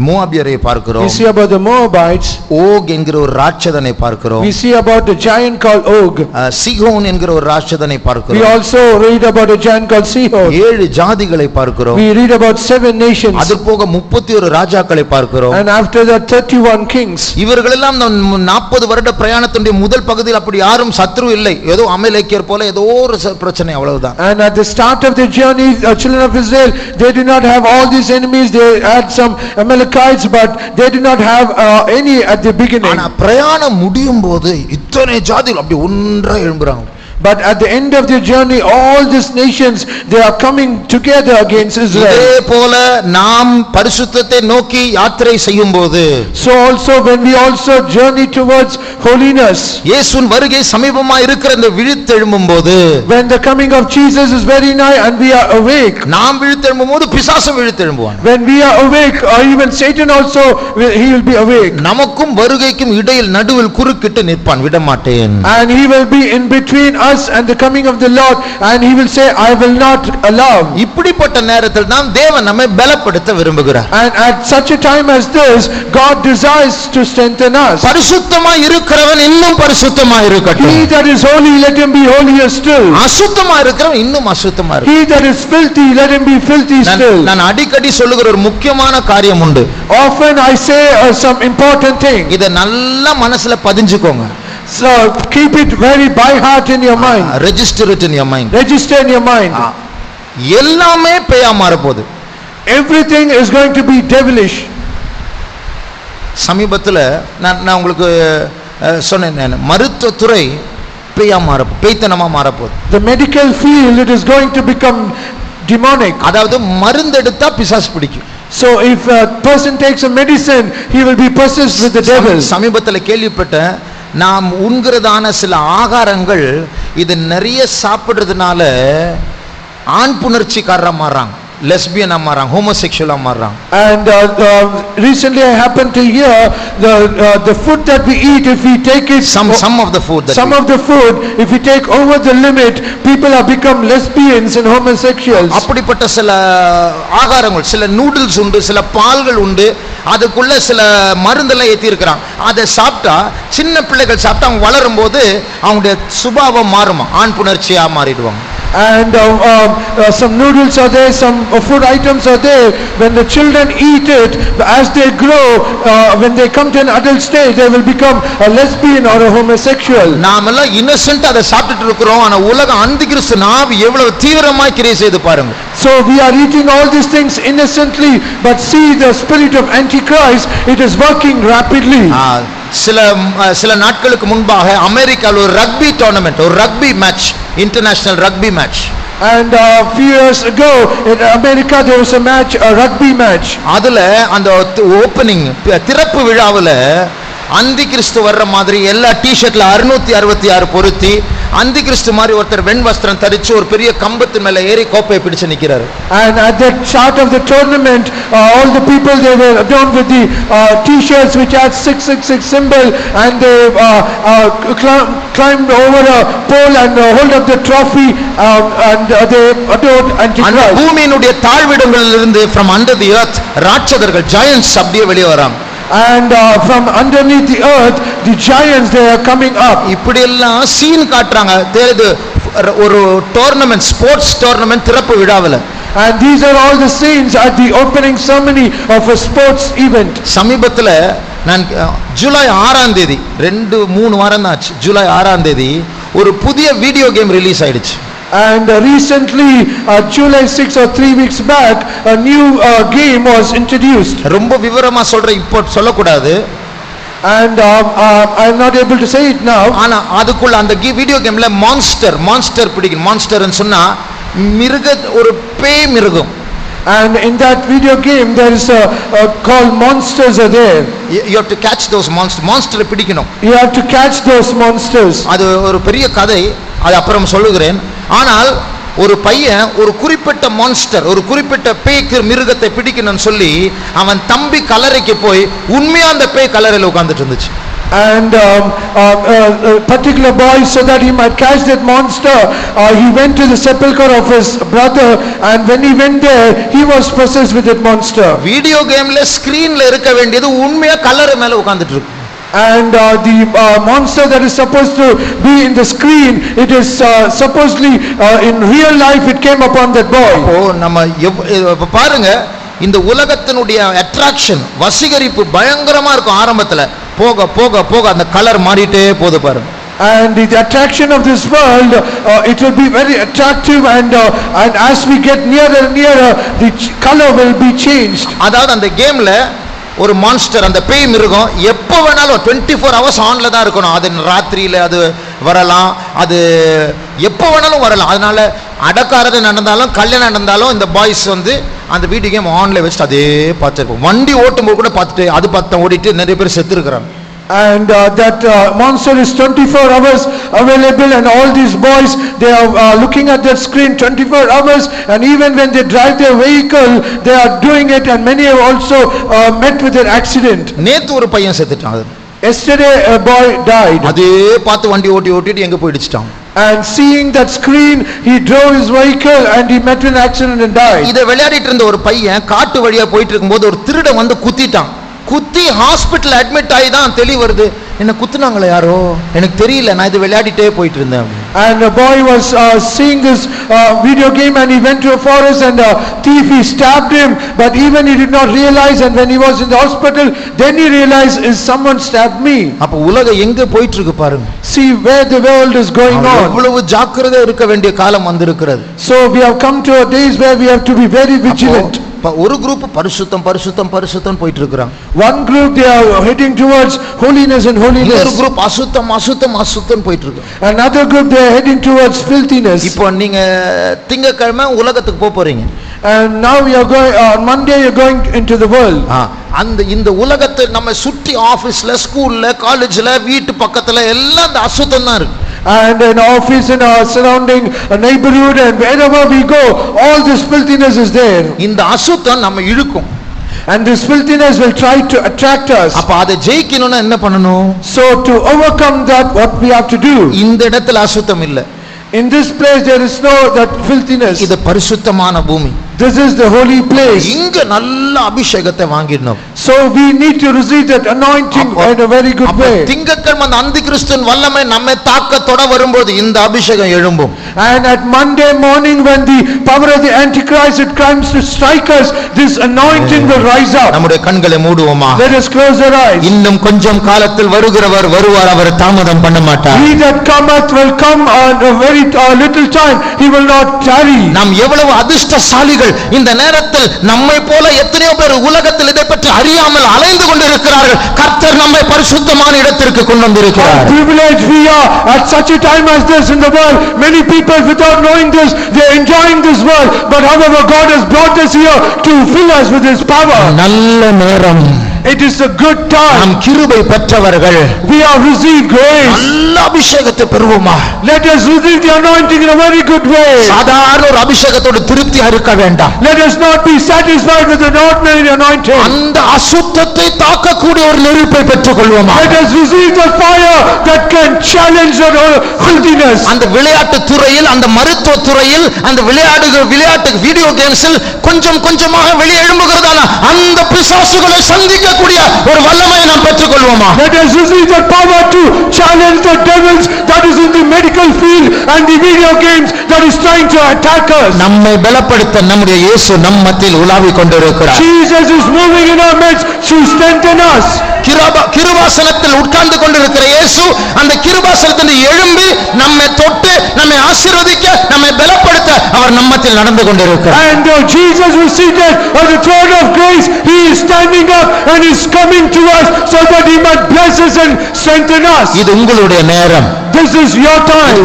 மோவாபியரை பார்க்கிறோம். we see about the Moabites, okay என்கிற ஒரு ராட்சதனை பார்க்கிறோம். we see about the giant called Og, சீகோன் என்கிற ஒரு ராட்சதனை பார்க்கிறோம். we also read about a giant called Sihon. 7 ஜாதிகளை பார்க்கிறோம். we read about 7 nations, அதுபோக 31 ராஜாக்களை பார்க்கிறோம். and after that 31 kings. இவர்களெல்லாம் 40 வருட பிரயாணத்தினுடைய முதல் பகுதியில் அப்படி யாரும் சத்ரு இல்லை, ஏதோ அமலேக்கியர் போல ஏதோ ஒரு பிரச்சனை, அவ்வளவுதான். And at the start of the journey, the children of Israel, they did not have all these enemies. They had some Amalekites, but they did not have any at the beginning. ஆனா பிரயாணம் முடியும் போது இத்தனை ஜாதிகள் அப்படி ஒன்றா எழும்புறாங்க. But at the end of the journey, all these nations, they are coming together against Israel. இதே போல நாம் பரிசுத்தத்தை நோக்கி யாத்திரை செய்யும்போது, so also when we also journey towards holiness, இயேசுவின் வருகை சமீபமாக இருக்கிற இந்த விழித்தெழும்பும்போது, when the coming of Jesus is very nigh and we are awake, நாம் விழித்தெழும்பும்போது பிசாசும் விழித்தெழும்புவான். when we are awake, or even Satan also, he will be awake. நமக்கும் வருகைக்கும் இடையில் நடுவில் குறுக்கிட்டு நிற்பான், விட மாட்டேன். And he will be in between us and the coming of the Lord, and he will say, I will not allow. இப்படிப்பட்ட நேரத்தில் தான் தேவன் நம்மை பலப்படுத்த விரும்புகிறார். And at such a time as this, God desires to strengthen us. பரிசுத்தமாய் இருக்கிறவன் இன்னும் பரிசுத்தமாய் இருக்கட்டும். He that is holy, let him be holier still. அசுத்தமாய் இருக்கிறவன் இன்னும் அசுத்தமாய் இருக்கட்டும். He that is filthy, let him be filthy still. நான் அடிக்கடி சொல்லுகிற ஒரு முக்கியமான காரியம் உண்டு. Often I say some important thing. இத நல்லா மனசுல பதிஞ்சுக்கோங்க. So keep it very by heart in your mind. Register it in your mind. Register in your mind. எல்லாமே பேயா மாற போகுது. Everything is going to be devilish. சமீபத்துல நான் உங்களுக்கு சொன்னேன், மருத்துவத்துறை பேயா மாற, பேய்த்தனமா மாற போகுது. The medical field, it is going to become demonic. அதாவது மருந்து எடுத்தா பிசாசு பிடிக்கும். So if a person takes a medicine, he will be possessed with the devil. சமீபத்துல கேள்விப்பட்டேன், நாம் உண்கிறதான சில ஆகாரங்கள் இது நிறைய சாப்பிடுறதுனால ஆண் புணர்ச்சிக்காரரா மாறாங்க, lesbian மாறாங்க, homosexual மாறாங்க. And recently I happened to hear the food that we eat, if we take it some of the food that some of the food, if we take over the limit, people have become lesbians and homosexuals. அப்படிப்பட்ட சில ஆகாரங்கள், சில noodles உண்டு, சில பால்கள் உண்டு, அதுக்குள்ள சில மருந்தெல்லாம் ஏத்தி இருக்கிறாங்க. அதை சாப்பிட்டா, சின்ன பிள்ளைகள் சாப்பிட்டா அவங்க வளரும் போது அவங்களுடைய சுபாவம் மாறுமா, ஆண் புணர்ச்சியா மாறிடுவாங்க. And some noodles are there, some food items are there. When the children eat it, as they grow, when they come to an adult stage, they will become a lesbian or a homosexual. நாமெல்லாம் Innocent அதை சாப்பிட்டுட்டு இருக்கிறோம், ஆனா உலக அந்திகிறிஸ்து நாவி எவ்வளவு தீவிரமாய் கிரியை செய்து பாருங்க. So we are eating all these things innocently, but see the spirit of Antichrist, it is working rapidly. சில நாட்களுக்கு முன்பாக அமெரிக்காவில் ஒரு ரக்பி டோர்னமெண்ட், ஒரு rugby match, international rugby match. And a few years ago in America there was a match, a rugby match. அதுல அந்த opening திறப்பு விழாவுல அந்தி கிறிஸ்து வர்ற மாதிரி எல்லா டி-ஷர்ட்ல 666 பொருத்தி, அந்தி கிறிஸ்து மாதிரி ஒருத்தர் வெண் வஸ்திரம் தரிச்சு ஒரு பெரிய கம்பத்து மேல ஏறி கோப்பையை பிடிச்சு நிக்கிறாரு. And at that start of the tournament, all the people, they were adorned with the t-shirts which had 666 symbol, and they climbed over a pole and hold up the trophy, and they adored Antichrist. பூமியினுடைய தாழ்விடங்களிலிருந்து from under the earth ராட்சதர்கள், giants அப்படியே வெளியே வராங்க. And from underneath the earth, the giants, they are coming up. இப்படி எல்லாம் scene காட்டுறாங்க. ஒரு tournament, sports tournament திறப்பு விழாவில். And these are all the scenes at the opening ceremony of a sports event. சமீபத்தில் நான் ஜூலை 6ஆம் தேதி, 2-3 வாரம் தான் ஆச்சு, ஜூலை 6ஆம் தேதி ஒரு புதிய வீடியோ கேம் ரிலீஸ் ஆயிடுச்சு. And recently, July 6 or 3 weeks back, a new game was introduced. ரொம்ப விவரமா சொல்றேன், இப்போ சொல்லக்கூடாது. And I'm not able to say it now. ஆனா அதுக்குள்ள அந்த வீடியோ கேம்ல மான்ஸ்டர் பிடிக்கும். மான்ஸ்டர்னு சொன்னா ஒரு பேய் மிருகம். And in that video game there is called monsters are there. You have to catch those monster பிடிக்கணும். You have to catch those monsters. அது ஒரு பெரிய கதை, அது அப்புறம் சொல்லுகிறேன். ஆனால் ஒரு பையன் ஒரு குறிப்பிட்ட மான்ஸ்டர், ஒரு குறிப்பிட்ட பேய் மிருகத்தை பிடிக்கணும்னு சொல்லி அவன் தம்பி கல்லறைக்கு போய் உண்மையா அந்த பேய் கல்லறையில உட்கார்ந்துட்டு இருந்துச்சு. And a particular boy, so that he might catch that monster, he went to the sepulcher of his brother, and when he went there he was possessed with that monster. Video கேம்ல ஸ்கிரீன்ல இருக்க வேண்டியது உண்மையா கல்லறை மேல உட்கார்ந்துட்டு இருக்கு. And the monster that is supposed to be in the screen, it is supposedly in real life it came upon that boy. நம்ம பாருங்க, இந்த உலகத்தினுடைய அட்ராக்ஷன், வசீகரிப்பு பயங்கரமா இருக்கும். ஆரம்பத்துல போக போக போக அந்த கலர் மாறிட்டே போகுது பாருங்க. And the attraction of this world, it will be very attractive, and as we get nearer and nearer, the color will be changed. அதாவது அந்த கேம்ல ஒரு மான்ஸ்டர், அந்த பேய் மிருகம் எப்போ வேணாலும் 24 hours ஆன்ல தான் இருக்கணும். அது ராத்திரியில அது வரலாம், அது எப்போ வேணாலும் வரலாம். அதனால அடக்காரது நடந்தாலும் கல்யாணம் நடந்தாலும் இந்த பாய்ஸ் அந்த வீடியோ கேம் ஆன்ல வச்சுட்டு அதே பார்த்துருப்போம். வண்டி ஓட்டும்போது கூட பார்த்துட்டு அது பார்த்து ஓடிட்டு நிறைய பேர் செத்து இருக்கிறாங்க. And that monster is 24 hours available, and all these boys, they are looking at that screen 24 hours, and even when they drive their vehicle they are doing it, and many have also met with an accident. நேத்து ஒரு பையன் செத்துட்டான். Yesterday a boy died. அதே பார்த்து வண்டி ஓட்டிட்டு எங்க போயிடுச்சிட்டான். And seeing that screen, he drove his vehicle and he met with an accident and died. இத விளையாடிட்டு இருந்த ஒரு பையன் காட்டு வழியா போயிட்டு இருக்கும்போது ஒரு திருடன் குத்திட்டான். குத்தி ஹாஸ்பிடல் அட்மிட் ஆகி தான் தெளி வருது, என்ன குத்துனாங்களே யாரோ எனக்கு தெரியல, நான் இது விளையாடிட்டே போயிட்டு இருந்தேன். And the boy was seeing this video game, and he went to a forest, and a thief, he stabbed him, but even he did not realize, and when he was in the hospital then he realized, is someone stabbed me. அப்ப உலகம் எங்க போயிட்டு இருக்கு பாருங்க. See where the world is going on. எவ்வளவு ஜாக்கிரதையா இருக்க வேண்டிய காலம் வந்திருக்கிறது. So we have come to a days where we have to be very vigilant. ஒரு குரூப் பரிசுத்தம் பரிசுத்தம் பரிசுத்தம் போயிட்டு இருக்காங்க. One group they are heading towards holiness and holiness. ஒரு குரூப் அசுத்தம் அசுத்தம் அசுத்தம் போயிட்டு இருக்கு. Another group they are heading towards filthiness. இப்போ நீங்க திங்கட்கிழமை உலகத்துக்கு போறீங்க. And now we are going on Monday, you are going into the world. இந்த உலகத்தை நம்ம சுற்றி ஆபீஸ்ல, ஸ்கூல்ல, காலேஜ்ல, வீட்டு பக்கத்துல எல்லாம் அந்த அசுத்தம் தான் இருக்கு. And in office, in our surrounding neighborhood, and wherever we go, all this filthiness is there. இந்த அசுத்தம் நம்ம இழுக்கும். And this filthiness will try to attract us. அப்ப அதை ஜெயிக்கணும்னா என்ன பண்ணணும்? So to overcome that, what we have to do? இந்த இடத்துல அசுத்தம் இல்ல. In this place there is no that filthiness. இது பரிசுத்தமான பூமி. This is the holy place. இங்க நல்ல அபிஷேகத்தை வாங்கிடணும். So we need to receive that anointing in a very good way. திங்கட்கிழமை அந்த அந்தி கிறிஸ்துவின் வல்லமை நம்மை தாக்க தொட வரும்போது இந்த அபிஷேகம் எழும்பும். And at Monday morning, when the power of the Antichrist it comes to strike us, this anointing will rise up. நம்முடைய கண்களை மூடுவோமா? Let us close our eyes. இன்னும் கொஞ்சம் காலத்தில் வருகிறவர் வருவார், அவர் தாமதம் பண்ண மாட்டார். He that cometh will come on a very little time, he will not tarry. நாம் எவ்வளவு அதிர்ஷ்டசாலிகள். இந்த நேரத்தில் நம்மை போல எத்தனையோ பேர் உலகத்தில் இதை பற்றி அறியாமல் அலைந்து கொண்டிருக்கிறார்கள். கர்த்தர் நம்மை பரிசுத்தமான இடத்திற்கு கொண்டு வந்திருக்கிறார். Privileged we are at such a time as this in the world. Many people without knowing this, they are enjoying this world, but however God has brought us here to fill us with his power. நல்ல நேரம். It is a good time. நாம் கிருபை பெற்றவர்கள். We have received grace. நல்ல அபிஷேகத்தை பெறுவோமா? Let us receive the anointing in a very good way. சாதாரண ஒரு அபிஷேகத்தோடு திருப்தியா இருக்க வேண்டாம். Let us not be satisfied with an ordinary anointing. அந்த அசுத்தத்தை தாக்கக்கூடிய ஒரு நெருப்பை பெற்றுக்கொள்வோமா? Let us receive the fire that can challenge that filthiness. அந்த விளையாட்டு துறையில், அந்த மருத்துவ துறையில், அந்த விளையாட்டு வீடியோ கேம்ஸில் கொஞ்சம் கொஞ்சமாக வெளியே எழும்புகிறதான அந்த பிசாசுகளை சந்திக்க கூடிய ஒரு வல்லமையை நாம் பெற்றுக்கொள்வோமா? Let us receive the power to challenge the devils that is in the medical field and the video games that is trying to attack us. நம்மை பலப்படுத்த நம்முடைய இயேசு நம் மத்தியில் உலாவிக் கொண்டிருக்கிறார். Jesus is moving in our midst to strengthen us. கிருபாசனத்தில் உட்கார்ந்து கொண்டிருக்கிற இயேசு அந்த கிருபாசனத்தில் எழும்பி நம்மை தொட்டு நம்மை ஆசீர்வதிக்க, நம்மை பலப்படுத்த அவர் அவர் நம்மத்தில் நடந்து கொண்டிருக்கிறார். And Jesus was seated on the throne of grace. He is standing up and is coming to us so that he might bless us and strengthen us. இது உங்களுடைய நேரம். This is your time.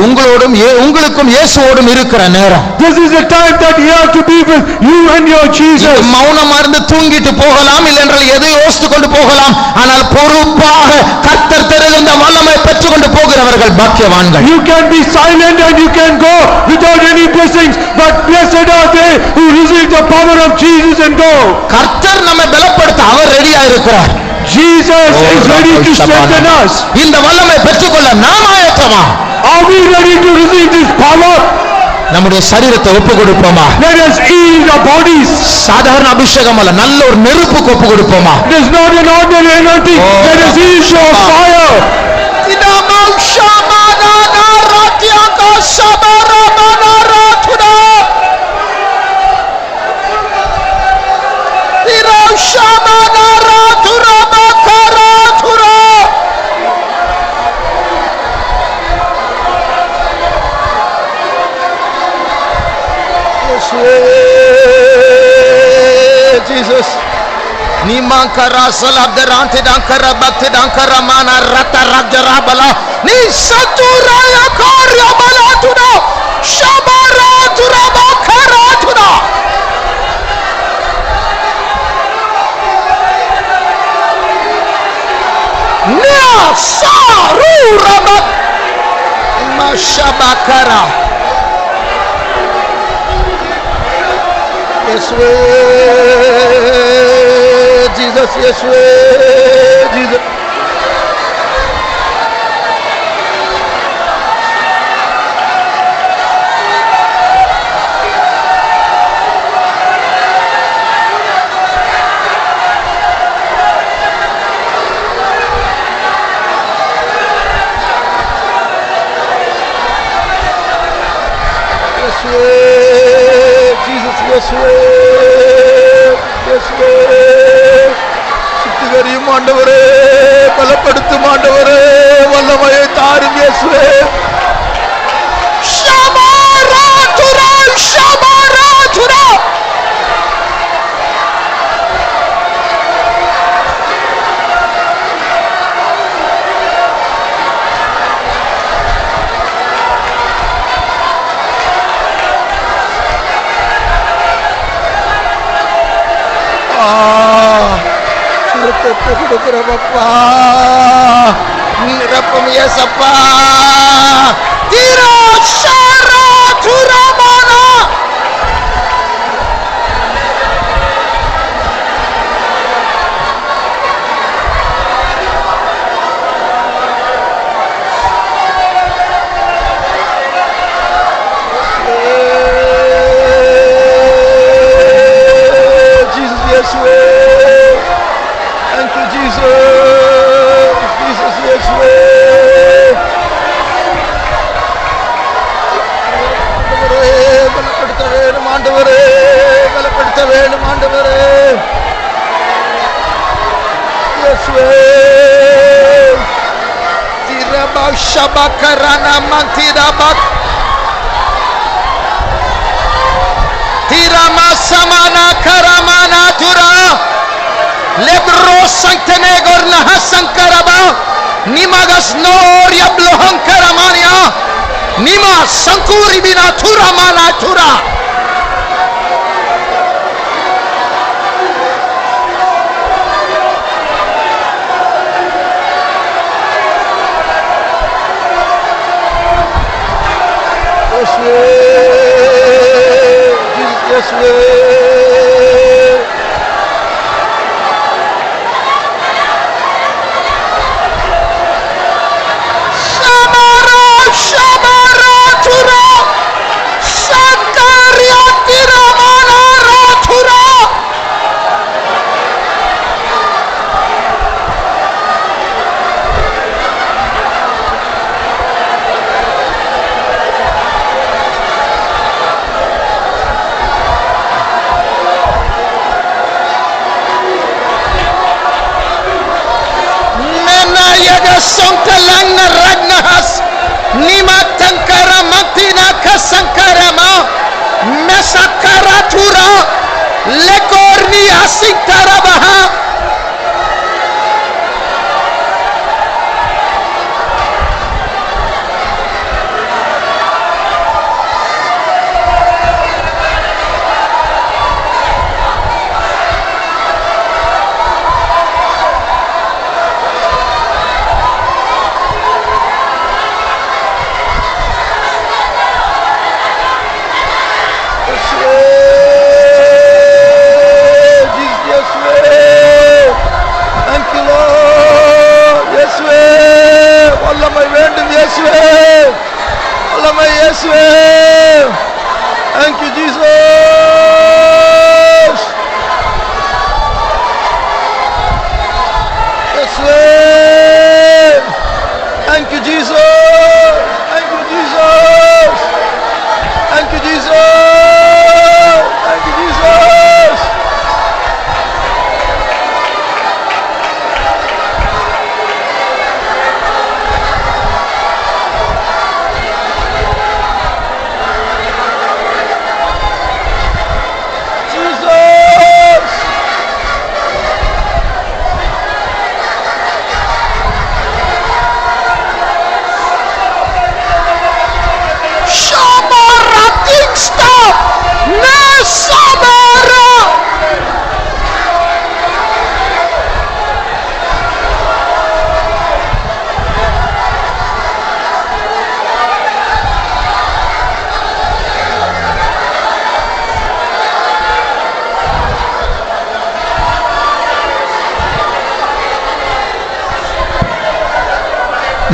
உங்களுக்கும் இயேசுவோடும் இருக்கிற நேரம். This is the time that you have to be with you and your Jesus. மௌனமா இருந்து தூங்கிட்டு போகலாம், இல்லை என்றால் எதை யோசித்துக் கொண்டு போகலாம். ஆனால் பொறுப்பாக கர்த்தர் தருகின்ற வல்லமை பெற்றுக் கொண்டு போகிறவர்கள் பாக்கியவான்கள். You can be silent and you can go without any blessings, but blessed are they who receive the power of Jesus and go. கர்த்தர் நம்மை பலப்படுத்த அவர் ரெடியா இருக்கிறார். Jesus is ready to strengthen us. இந்த வல்லமை பெற்றுக்கொள்ள நாம் ஆயத்தமா? Are we ready to receive this power? நம்முடைய சரீரத்தை ஒப்பு கொடுப்போமா? Let us yield our bodies. சாதாரண அபிஷேகம் அல்ல, நல்ல ஒரு நெருப்புக்கு ஒப்பு கொடுப்போமா? It is not an ordinary anointing. Let us yield to our fire. Jesus, Nimankara salabderante dankara bhakti dankara mana rata rajara bala ni saturaya karya bala tuna shabara turaba kara tuna nia saru rabat mashabakara. Yeshua, Jesus, Yeshua, Jesus. சுத்திகரியும் ஆண்டவரே, பலப்படுத்தும் ஆண்டவரே, வல்லமையை தாரும் இயேசுவே. கொடுக்கிறப்பா, நிரப்பும் இயேசப்பா. திராஷரா துரமானா Jesus, Yeshua. Thank you, Jesus. Jesus, Yeshua. பலப்படுத்த வேணும் ஆண்டவரே, பலப்படுத்த வேணும் ஆண்டவரே. இயேசுவே. திரபா ஷபகரனா மந்திரபக் திரமா சமானா கரமானா Tura lebro santenegor nahasankaraba nimagas noria blohankaramania nima sankuri bina tura mana tura. Lord. Thank you, Jesus. Yes, Lord. Thank you, Jesus. Thank you, Jesus. Thank you, Jesus. Thank you, Jesus.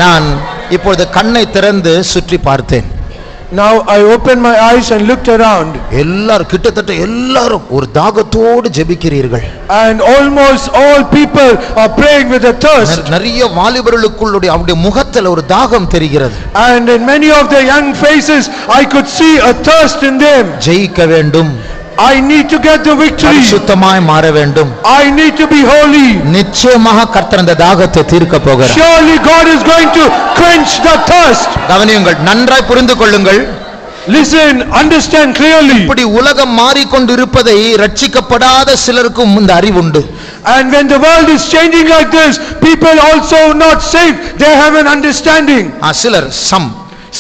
நான் இப்பொழுது கண்ணை திறந்து சுற்றி பார்த்தேன். Now I opened my eyes and looked around. எல்லாரும் கிட்டத்தட்ட எல்லாரும் ஒரு தாகத்தோடு ஜெபிக்கிறீர்கள். And almost all people are praying with a thirst. நிறைய வாலிபர்களுக்குள்ள அவருடைய முகத்தில் ஒரு தாகம் தெரிகிறது. And in many of the young faces I could see a thirst in them. ஜெயிக்க வேண்டும். I need to get the victory. பரிசுத்தமாய் மாற வேண்டும். I need to be holy. நிச்சயமாக கர்த்தர் அந்த தாகத்தை தீர்க்க போகிறார். Surely God is going to quench the thirst. கவனியுங்கள், நன்றாய் புரிந்து கொள்ளுங்கள். Listen, understand clearly. இப்படி உலகம் மாறிக்கொண்டிருப்பதை ரட்சிக்கப்படாத சிலருக்கும் இந்த அறிவுண்டு. And when the world is changing like this, people also not saved, they have an understanding. சிலர்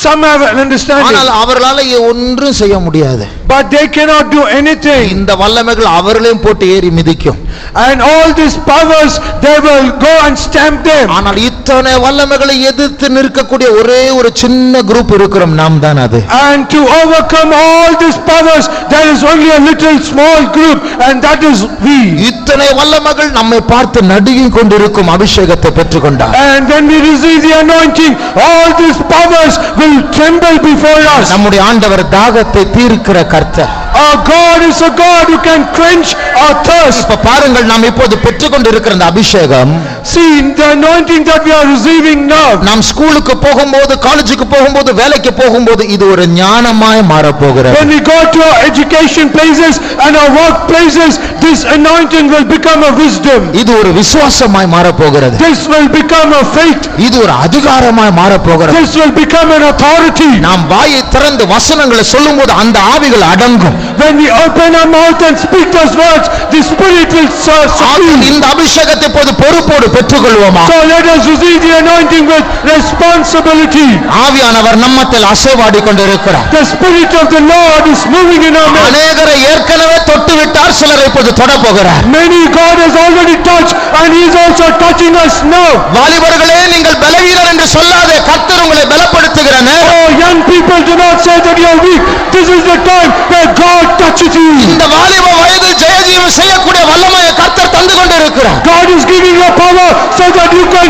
Some have an understanding. ஆனால் அவர்களால ஒன்றும் செய்ய முடியாது. But they cannot do anything. இந்த வல்லமைகள் அவர்களையும் போட்டு ஏறி மிதிக்கும். And all these powers, they will go and stamp them. ஆனால் இத்தனை வல்லமைகளை எதிர்த்து நிற்கக்கூடிய ஒரே ஒரு சின்ன குரூப் இருக்கிறோம், நாம் தான் அது. And to overcome all these powers, there is only a little small group, and that is we. இத்தனை வல்லமைகள் நம்மை பார்த்து நடுங்கிக் கொண்டிருக்கும் அபிஷேகத்தை பெற்றுக்கொண்டார். And when we receive the anointing, all these powers will tremble before us. நம்முடைய ஆண்டவர் தாகத்தை தீர்க்கிற கர்த்தர். Our God is a God who can quench our thirst. இப்ப பாருங்கள், நாம் இப்போது பெற்றுக்கொண்டிருக்கிற அந்த அபிஷேகம், See the anointing that we are receiving now. நாம் ஸ்கூலுக்கு போகும்போது, காலேஜுக்கு போகும்போது, வேலைக்கு போகும்போது இது ஒரு ஞானமாய் மாற போகிறது. When we go to our education places and our work places, this anointing will become a wisdom. இது ஒரு விசுவாசமாய் மாற போகிறது. This will become a faith. இது ஒரு அதிகாரமாய் மாற போகிறது. This will become an authority. நாம் வாயை திறந்து வசனங்களை சொல்லும்போது அந்த ஆவிகள் அடங்கும். When we open our mouth and speak those words, the spirit will subdue. இந்த அபிஷேகத்தை இப்போது பொறுப்போடு பெற்றுக்கொள்வோமா? So let us receive the anointing with responsibility. ஆவியானவர் நம்மத்தில் அசைவாடி கொண்டிருக்கிறார். The spirit of the Lord is moving in our midst. அநேகரை ஏற்கனவே தொட்டு விட்டார், சிலரை இப்போது தொட போகிறார். Many God has already touched, and he is also touching us now. வாலிபர்களே, நீங்கள் பலவீனர் என்று சொல்லாதே, கர்த்தர் உங்களை பலப்படுத்துகிற நேரம். Oh, young people, do not say that you are weak. This is the time where God touches you. இந்த வாலிப வயதில் ஜெயஜீவம் செய்யக்கூடிய வல்லமையை கர்த்தர் தந்து கொண்டிருக்கிறார். God is giving you power so that you can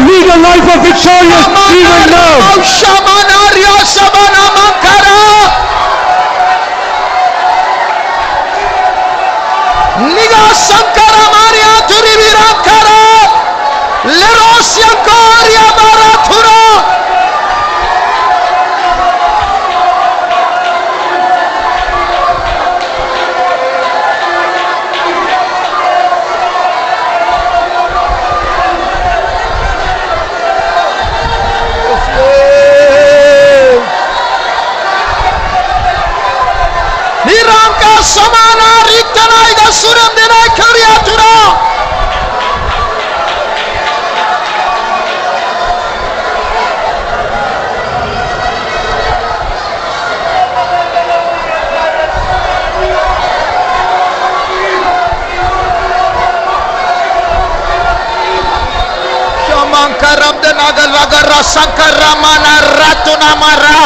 lead a life of victorious even now. Niga Sankara Maria Turivira Kara Lerosia Koria Baratura. Niranka Samana Ritanai da Suram Dinai Kariatura. Shamankaram de Nagalagara Sankaramana Ratunamara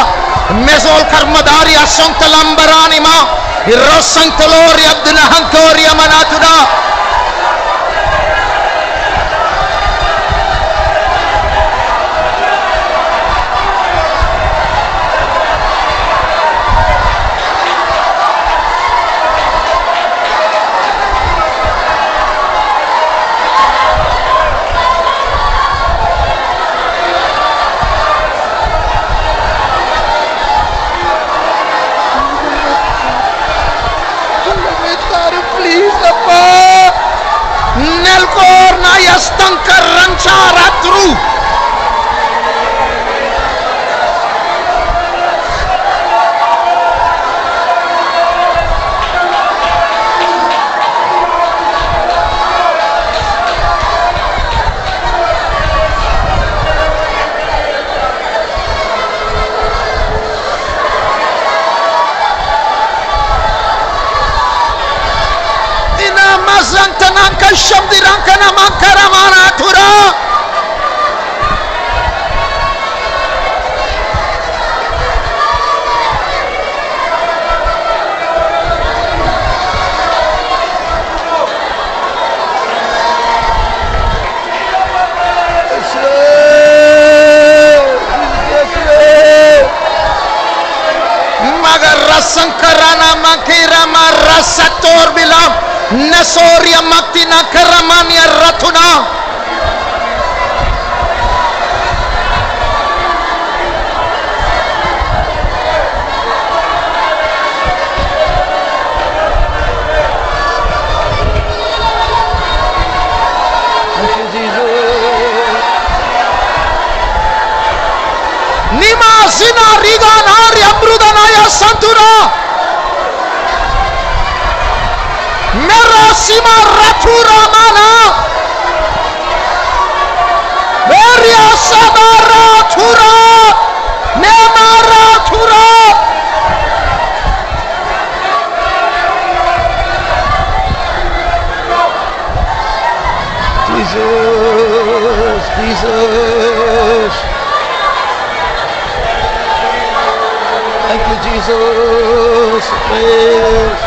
Mesol Karmadari Asantalambaranima Irosantolori Abdulahankori Amanatuda. Tukor na yastankar rancharatru. Mazantananka shabdirankana mankaramana tura. Magar rasankarana makira marasator bilam. Nasoria maktina karamania ratuna. Thank you, Jesus. Nima zina riga nari amrudanaya santura. Mera sima ratura mana. Meria sabara tura. Nemara tura. Jesus, Jesus. Thank you, Jesus. Praise,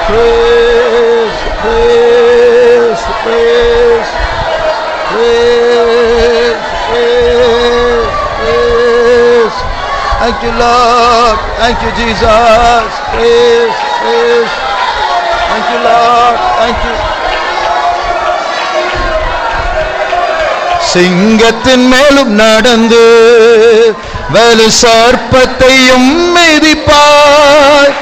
praise, praise, praise, praise, praise, praise. Thank you, Lord. Thank you, Jesus. Praise, praise. Thank you, Lord. Thank you. சிங்கத்தின் மேலும் நடந்து வலு சர்ப்பத்தையும் மிதிப்பாய்.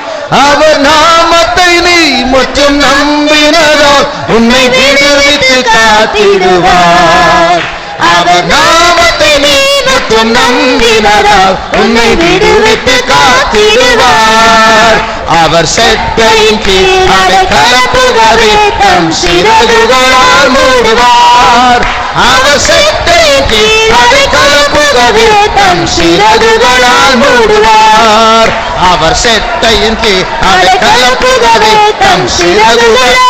அவர் நாமத்தை நீ முற்றும் நம்பினதால் உன்னை விடுவித்து காத்திடுவார். அவர் நாமத்தை நீ முற்றும் நம்பினதால் உன்னை விடுவித்து காத்திடுவார். அவர் செட்டையின் கீழ் அடைக்கலப்புகவே தம் சிறகுகளால் மூடுவார். அவர் செட்டையின் கீழ் அடைக்கலப்புகவே தம் சிறகுகளால் மூடுவார். அவர் செட்டையின் கீழ் அடைக்கலப்புகவே தம் சிறகுகளால்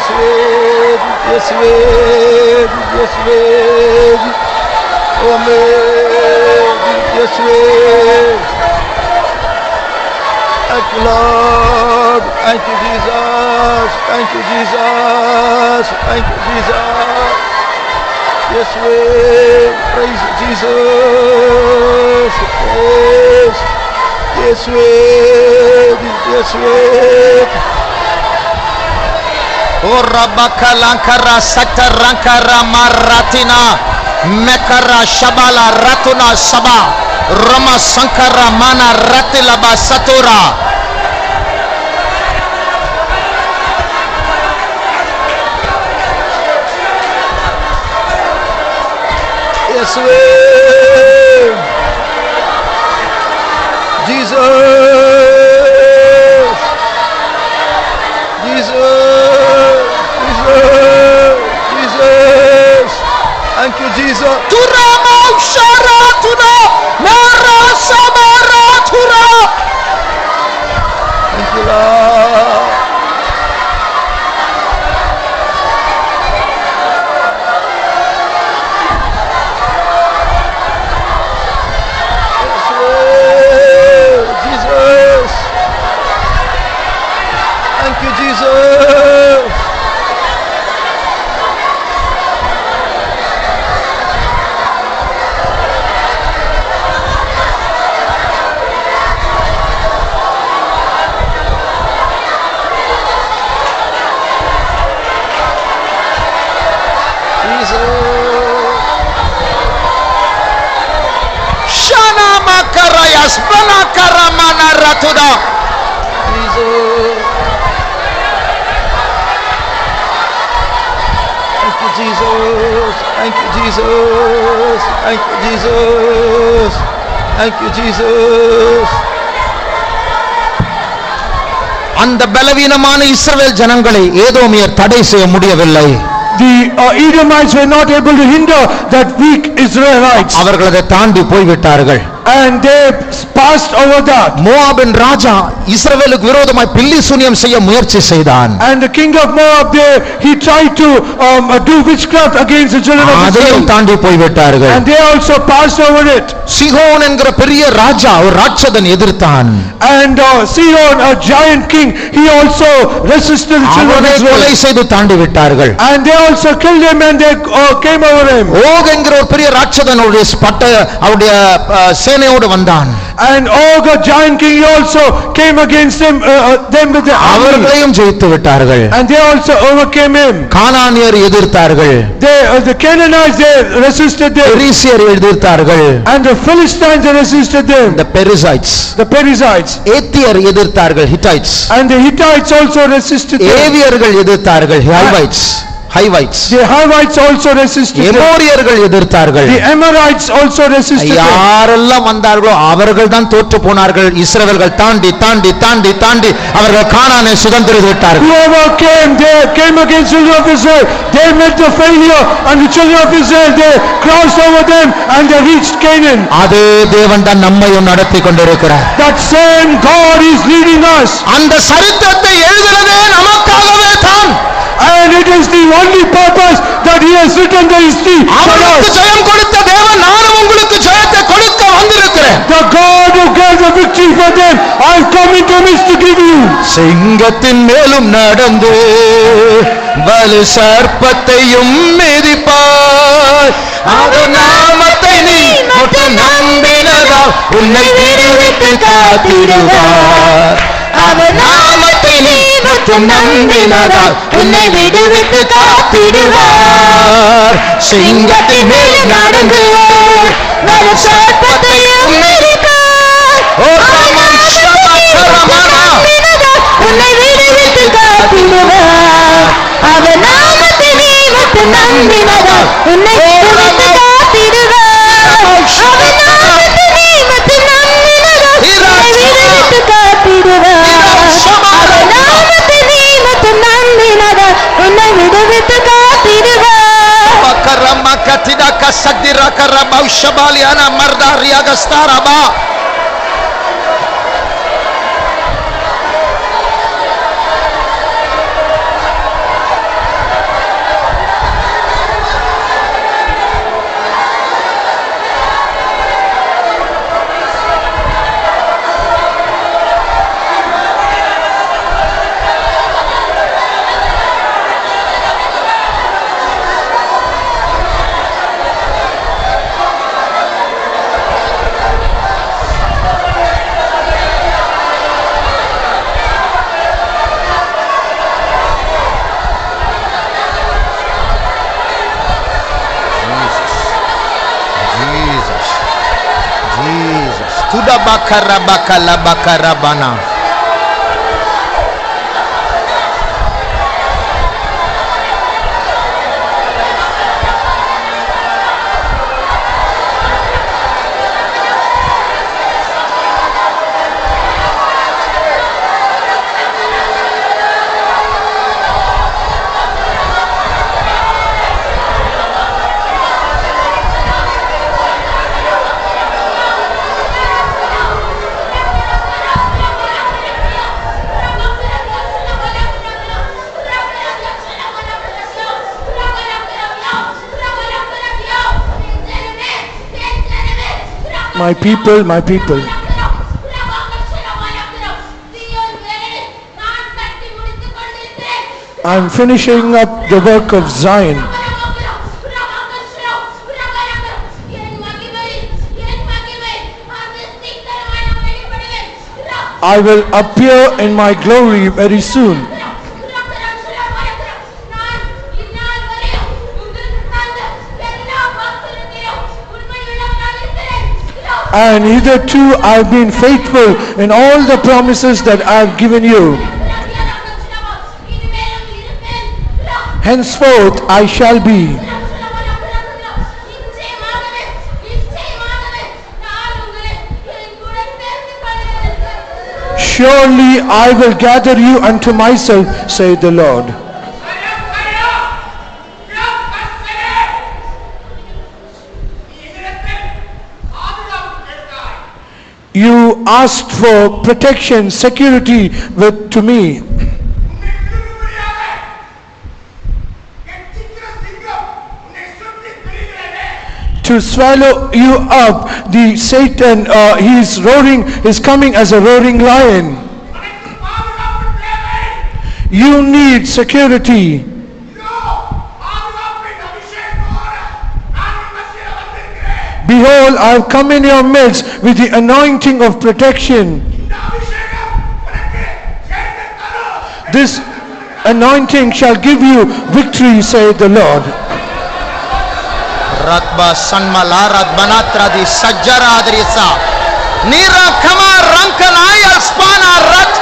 Yes, Lord. Yes, Lord. Amen. Yes, Lord. Thank you, Lord. Thank you, Jesus. Thank you, Jesus. Thank you, Jesus. Yes, Lord. Praise Jesus. Praise. Yes, Lord. Yes, Lord. Ora bakalankara satarankara maratina mekara shabala ratuna saba Rama sankara mana ratilaba satura. Yes, Lord. Jesus. Jesus. Jesus. Thank you, Jesus. Turama ushara tuna mara samara tura. Thank you, Lord. asbana karamana ratuda. Jesus. Thank you, Jesus. Thank you, Jesus. Thank you, Jesus. அந்த பலவீனமான இஸ்ரவேல் ஜனங்களை ஏதோமியர் தடை செய்ய முடியவில்லை. The Edomites were not able to hinder that weak Israelites. அவர்கள் அதை தாண்டி போய்விட்டார்கள். And they passed over that. மோவாபின் ராஜா இஸ்ரவேலுக்கு விரோதமாய் பில்லி சூனியம் செய்ய முயற்சி செய்தான். And the king of Moab there, he tried to do witchcraft against the children of அதையும் Israel. தாண்டி போய்விட்டார்கள். And they also passed over it. சிகோன் என்கிற பெரிய ராஜா ஒரு ராட்சதன் எதிர்த்தான். And Sihon, a giant king, he also resisted the children of அவனை கொலை Israel. செய்து தாண்டி விட்டார்கள். And they also killed him and they came over him. Okay என்கிற ஒரு பெரிய ராட்சதன் அவருடைய சேனையோடு வந்தான். And Og, a giant king, he also came against him, them with the army. அவர்களையும் ஜெயித்து விட்டார்கள். And they also overcame him. கானானியர் எதிர்த்தார்கள். The Canaanites, they resisted them. பெரிசியர் எதிர்த்தார்கள். And the Philistines, they resisted them. The Perizzites. The Perizzites. ஏத்தியர் எதிர்த்தார்கள். Hittites. And the Hittites also resisted them. ஏவியர்கள் எதிர்த்தார்கள். Hivites. The Hivites also resisted them. எமோரியர்கள் எதிர்த்தார்கள். The Amorites also resisted them. யாரெல்லாம் வந்தார்களோ அவர்கள் தான் தோற்று போனார்கள். இஸ்ரவேல்கள் தாண்டி தாண்டி தாண்டி தாண்டி அவர்கள் கானானை சுதந்திரித்து விட்டார்கள். Whoever came, they came against children of Israel. They met the failure, and the children of Israel, they crossed over them and they reached Canaan. அதே தேவன் தான் நம்மையும் நடத்தி கொண்டிருக்கிறார். That same God is leading us. அந்த சரித்திரத்தை எழுதுறதே நமக்காகவே தான். And it is the only purpose that he has written the history for அவருக்கு us. ஜெயம் கொடுத்த தேவன் நானும் உங்களுக்கு ஜெயத்தை கொடுக்க வந்திருக்கிறேன். The God who gave the victory for them, I have come into midst to give you. சிங்கத்தின் மேலும் நடந்து வலு சர்ப்பத்தையும் மிதிப்பாய். அது நாமத்தை நீ மட்டும் நம்பினதால் உன்னை விடுவித்து காத்திடுவார். அவர் நாமத்தை நீ மட்டும் நம்பினதால் உன்னை விடுவித்து காத்திடுவார். சிங்கத்தின் மேல் நடந்து வலு சர்ப்பத்தையும் மிதிப்பாய். உன்னை விடுவித்து காத்திடுவார். அவர் நாமத்தை நீ மட்டும் நம்பினதால் உன்னை விடுவித்து காத்திடுவார். அவர் நாமத்தை நீ மட்டும் நம்பினதால் உன்னை விடுவித்து காத்திடுவார். அவர் நாமத்தை நீ மட்டும் நம்பினதால் உன்னை விடுவித்து காத்திடுவார். Karama katida kasadira karama ushabaliana mardaria gastaraba. Kuda bakara bakala bakara bana. My people, my people. I'm finishing up the work of Zion. I will appear in my glory very soon. and hitherto I have been faithful in all the promises that I have given you. Henceforth I shall be. Surely I will gather you unto myself, saith the Lord. You asked for protection, security to me. To swallow you up, the Satan, he is roaring, is coming as a roaring lion. You need security. Behold, I have come in your midst with the anointing of protection. This anointing shall give you victory, saith the Lord. Ratba sanmalarat banatra di sajjara adrisa nira kama rankanai alspana rat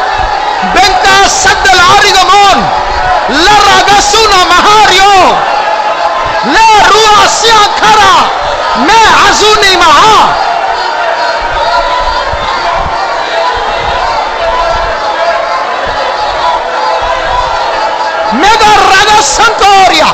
benta saddal arigamon la ragasuna mahario la ruasya khara me azuni maha mega ragasantoria.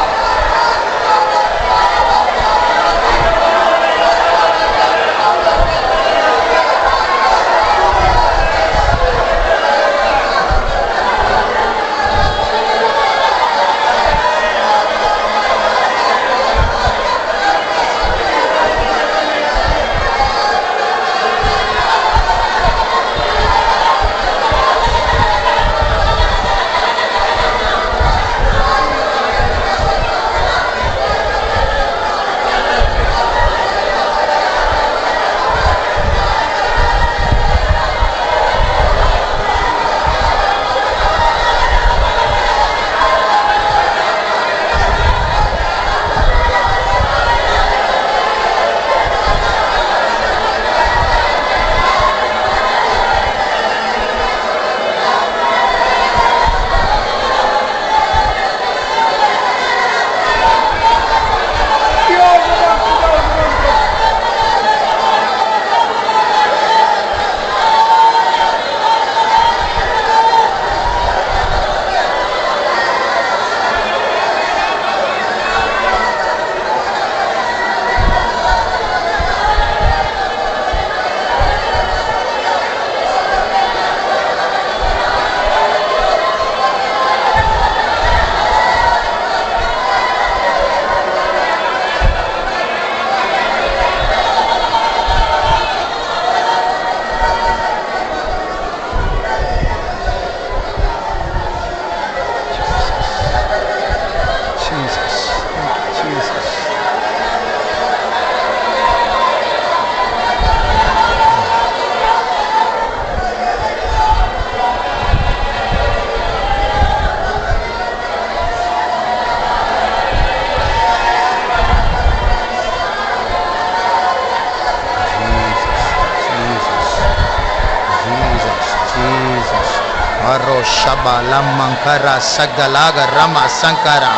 Shaba Lamankara Sagalaga Rama Sankara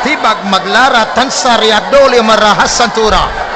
Tibag Maglara Tansari Adoli Marahasantura.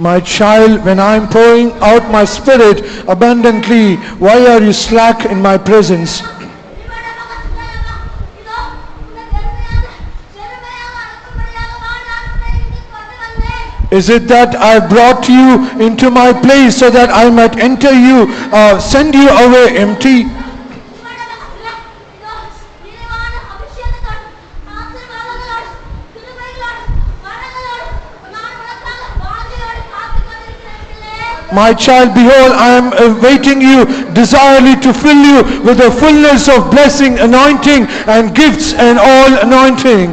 My child, when I am pouring out my spirit abundantly, why are you slack in my presence? Is it that I brought you into my place so that I might enter you, send you away empty? My child, behold, I am awaiting you, desirely to fill you with the fullness of blessing, anointing, and gifts and all anointing.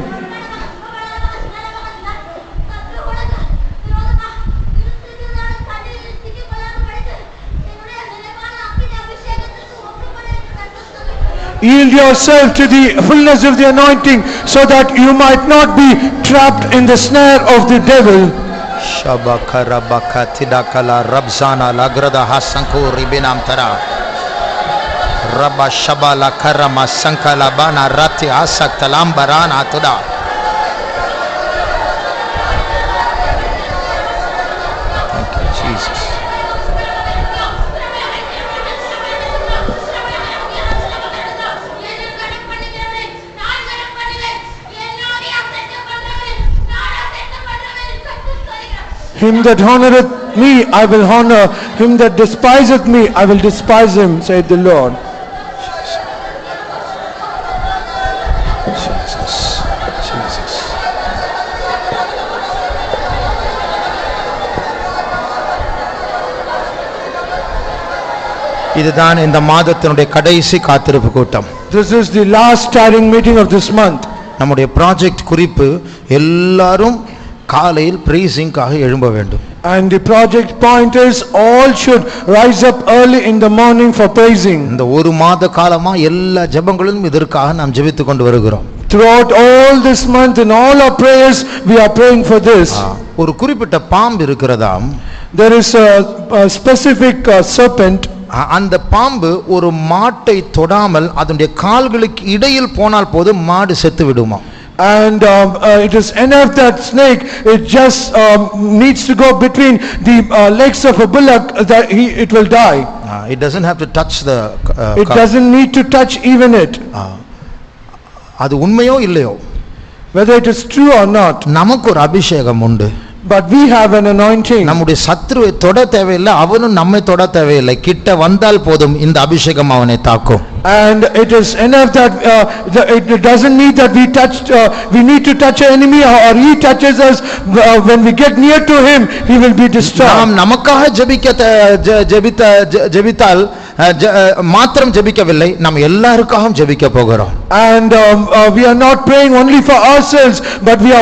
Yield yourself to the fullness of the anointing so that you might not be trapped in the snare of the devil. Shabakarakatidakala rabzana lagrada hasanku ribinam tara rabba shabala karama sankala bana rati asak talambarana tuda. Thank you, Jesus. Him that honoreth me, I will honor. Him that despiseth me, I will despise him, saith the Lord. Jesus. Jesus. இதுதான் இந்த மாதத்தினுடைய கடைசி காத்திருப்பு கூட்டம். This is the last starting meeting of this month. நம்முடைய project குறிப்பு எல்லாரும் காலையில் பிரீசிங்காக எழும்ப வேண்டும். And the project point is all should rise up early in the morning for praising. இந்த ஒரு மாத காலமா எல்லா ஜெபங்களிலும் இதற்காக நாம் ஜெபித்துக் கொண்டு வருகிறோம். Throughout all this month in all our prayers we are praying for this. ஒரு குறிப்பிட்ட பாம்பு இருக்கிறதாம். There is a specific serpent. அந்த பாம்பு ஒரு மாட்டை தொடாமல் அதனுடைய கால்களுக்கு இடையில் போனால் போதும் மாடு செத்து விடுமா. And it is enough that snake, it just needs to go between the legs of a bullock that it will die. It doesn't have to touch the it doesn't need to touch even it. அது உண்மையோ இல்லையோ, whether it is true or not, நமக்கு ஒரு அபிஷேகம் உண்டு. But we have an anointing. நம்முடைய சத்துருவை தொட தேவையில்லை, அவனும் நம்மை தொட தேவையில்லை. கிட்ட வந்தால் போதும் இந்த அபிஷேகம் அவனை தாக்கும். And it is enough that it doesn't need that we need to touch an enemy or he touches us. When we get near to him, he will be destroyed. நாம் நமக்காக ஜெபித்தால் மாத்திரம் ஜெபிக்கவில்லை, நாம் எல்லாருக்காகவும் ஜெபிக்க போகிறோம். And we are not praying only for ourselves, but we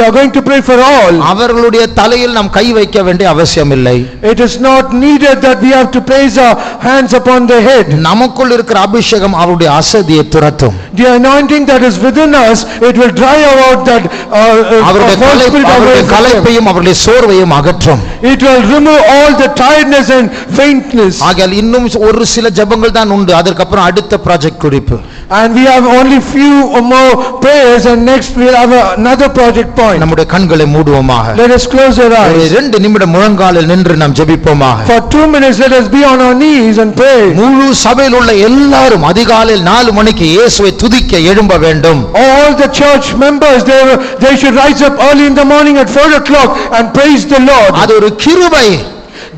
are going to pray for all. அவர்களுடைய தலையில் நாம் கை வைக்க வேண்டிய அவசியம் இல்லை. It is not needed that we have to place our hands upon their head. நமக்குள் இருக்கிற அபிஷேகம் அவருடைய அசதியை துரத்தும். The anointing that is within us, it will drive out that அவருடைய களைப்பையும் அவருடைய சோர்வையும் அகற்றும். It will remove all the tiredness and faintness. ஆகையால் இன்னும் ஒரு சில ஜெபங்கள் தான் உண்டு, அதற்கு அப்புறம் அடுத்த ப்ராஜெக்ட் குறிப்பு. And we have only few more prayers, and next we will have another project point. நம்முடைய கண்களை மூடுவோமாக. Let us close our eyes. 2 நிமிடம் முழங்காலில் நின்று நாம் ஜெபிப்போமாக. For 2 minutes let us be on our knees and pray. முழு சபையில் உள்ள எல்லாரும் அதிகாலையில் 4 மணிக்கு இயேசுவை துதிக்க எழும்ப வேண்டும். All the church members, they should rise up early in the morning at 4 o'clock and praise the Lord. அது ஒரு கிருபை.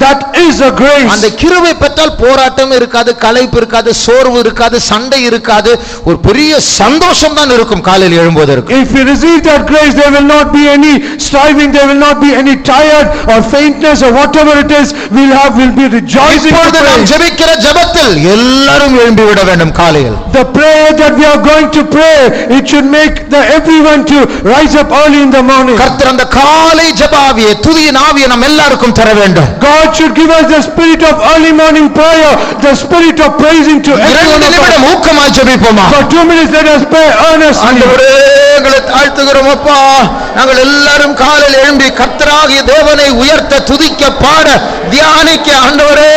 That is a grace. அந்த கிருபை பெற்றால் போராட்டம் இருக்காது, களைப்பு இருக்காது, சோர்வு இருக்காது, சண்டை இருக்காது, ஒரு பெரிய சந்தோஷம் தான் இருக்கும் காலையில் எழும்புவதற்கு. If you receive that grace, there will not be any striving, there will not be any tired or faintness or whatever it is. We'll be rejoicing. இப்பொழுது நாம் ஜெபிக்கிற ஜெபத்தில் எல்லாரும் எழும்பி விட வேண்டும் காலையில். The prayer that we are going to pray, it should make everyone to rise up early in the morning. கர்த்தர் அந்த காலை ஜெபாவியை, துதியின் ஆவியை நாம் எல்லாருக்கும் தர வேண்டும். God should give us the spirit of early morning prayer, the spirit of praising to everyone. 2 நிமிடம் ஊக்கமாய் ஜெபிப்போமா. For 2 minutes let us pray earnestly. ஆண்டவரே, எங்களை தாழ்த்துகிறோம் அப்பா. நாங்கள் எல்லாரும் காலையில் எழும்பி கர்த்தராகிய தேவனை உயர்த்த, துதிக்க, பாட, தியானிக்க, ஆண்டவரே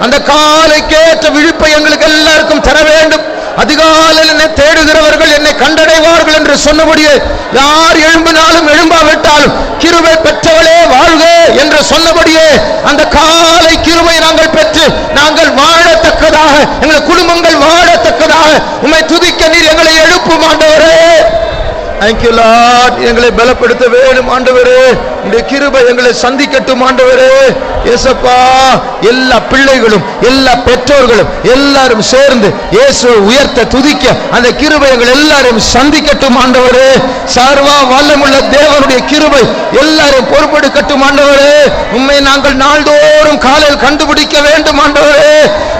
அந்த காலைக்கேற்ற விழிப்பை எங்களுக்கு எல்லாருக்கும் தர வேண்டும். அதிகாலையில் என்னை தேடுகிறவர்கள் என்னை கண்டடைவார்கள் என்று சொன்னபடியே யார் எழும்பினாலும் எழும்பாவிட்டாலும் கிருபை பெற்றவளே வாழ்க என்று சொன்னபடியே அந்த காலை கிருபை நாங்கள் பெற்று நாங்கள் வாழத்தக்கதாக எங்கள் குடும்பங்கள் வாழத்தக்கதாக உம்மை துதிக்க நீர் எங்களை எழுப்பும் ஆண்டவரே. Thank you Lord. எங்களை பலப்படுத்த வேண்டும் ஆண்டவரே. இந்த கிருபை எங்களை சந்திக்கட்டும் ஆண்டவரே. இயேசப்பா, எல்லா பிள்ளைகளும் எல்லா பெற்றோர்களும் எல்லாரும் சேர்ந்து இயேசுவை உயர்த்த துதிக்க அந்த கிருபை எங்கள் எல்லாரும் சந்திக்கட்டும் ஆண்டவரே. சர்வ வல்லமுள்ள தேவனுடைய கிருபை எல்லாரும் பொறுப்பெடுக்கட்டும் ஆண்டவரே. உம்மை நாங்கள் நாள்தோறும் காலையில் கண்டுபிடிக்க வேண்டும் ஆண்டவரே.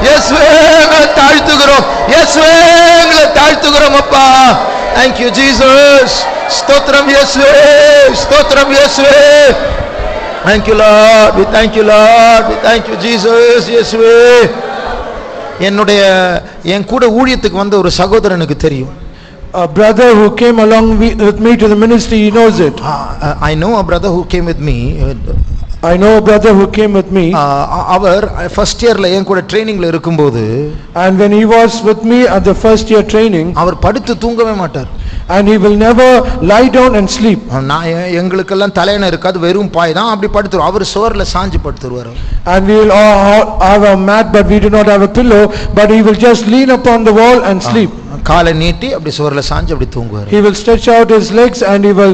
இயேசுவே எங்களை தாழ்த்துகிறோம், இயேசுவே எங்களை தாழ்த்துகிறோம் அப்பா. Thank you Jesus. ஸ்தோத்திரம் இயேசுவே, ஸ்தோத்திரம் இயேசுவே. Thank you Lord. We thank you Lord. We thank you Jesus. இயேசுவே. என் கூட ஊழியத்துக்கு வந்த ஒரு சகோதரனுக்கு தெரியும். A brother who came along with me to the ministry, he knows it. I know a brother who came with me. I know a brother who came with me. அவர் first இயர்ல என் கூட ட்ரெய்னிங்ல இருக்கும்போது, and when he was with me at the first year training, அவர் படுத்து தூங்கவே மாட்டார். and he will never lie down and sleep. எங்களுக்கெல்லாம் தலையணை இருக்காது, வெறும் பாய் தான், அப்படி படுத்துருவார். அவர் சோர்ல சாஞ்சு படுத்துருவார். and we will all have a mat, but we do not have a pillow, but he will just lean upon the wall and sleep. காலை நீட்டி அப்படி சோர்ல சாஞ்சு அப்படி தூங்குவார். He will stretch out his legs and he will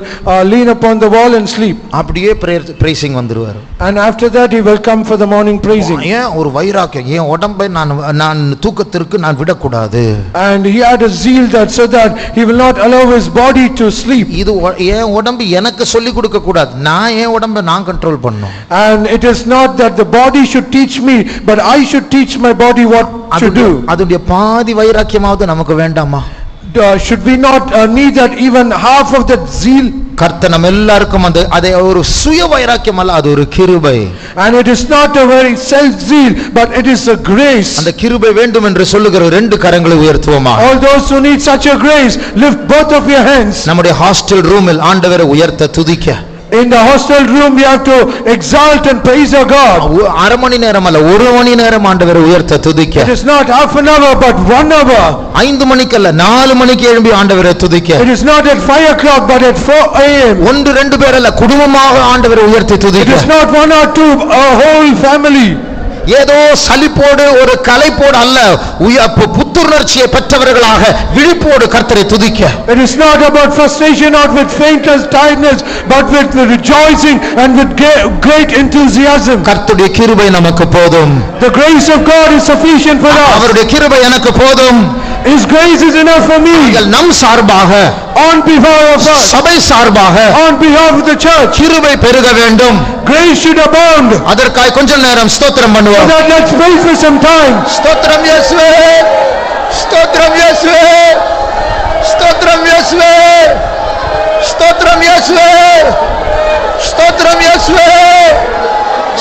lean upon the wall and sleep. அப்படியே praising வந்துருவார். and after that he will come for the morning praising. ஏன் ஒரு வைராக்கியம், ஏன் உடம்பை நான் தூக்கத்திற்கு நான் விடக்கூடாது. and he had a zeal that so that he will not allow his body to sleep. இது ஏன் உடம்பு எனக்கு சொல்லி கொடுக்க கூடாது, நான் ஏன் உடம்பை நான் கண்ட்ரோல் பண்ணணும். and it is not that the body should teach me, but I should teach my body what to do. அதுடைய பாதி வைராக்கியமாவது நமக்கு வேண்டாமா? should we not need that even half of that zeal? கர்த்தர் நம்ம எல்லாருக்கும் அதை ஒரு சுய வைராக்கியம் அல்ல, அது ஒரு கிருபை. and it is not a very self zeal, but it is a grace. அந்த கிருபை வேண்டும் என்று சொல்லுகிற ரெண்டு கரங்களை உயர்த்துவோமா? all those who need such a grace, lift both of your hands. நம்முடைய ஹாஸ்டல் ரூமில் ஆண்டவரை உயர்த்த துதிக்க, in the hostel room we have to exalt and praise our God. அரை மணி நேரம் அல்ல, ஒரு மணி நேரம் ஆண்டவரை உயர்த்த துதிக்க. it is not half an hour but 1 hour. 5 மணிக்கு அல்ல, 4 மணிக்கு எழும்பி ஆண்டவரை துதிக்க. it is not at 5 o'clock but at 4 a.m. ஒன்று ரெண்டு பேர் அல்ல, குடும்பமாக ஆண்டவரை உயர்த்தி துதிக்க. it is not 1 or 2, a whole family. ஏதோ சலிப்போடு ஒரு களைப்போடு அல்ல, புத்துணர்ச்சியை பெற்றவர்களாக விழிப்போடு கர்த்தரை துதிக்க. it is not about frustration, not with faintness, tiredness, but with rejoicing and with great enthusiasm. கர்த்தருடைய கிருபை நமக்கு போதும். the grace of God is sufficient for us. அவருடைய கிருபை எனக்கு போதும். his grace is enough for me. நம் சார்பாக, on behalf of us, சபை சார்பாக, on behalf of the church, கிருபை பெருக வேண்டும். grace should abound. அதற்காக கொஞ்ச நேரம் ஸ்தோத்திரம் பண்ணுவோம். so that let's pray for some time. ஸ்தோத்திரம் இயேசுவே, ஸ்தோத்திரம் இயேசுவே, ஸ்தோத்திரம் இயேசுவே, ஸ்தோத்திரம் இயேசுவே, ஸ்தோத்திரம் இயேசுவே,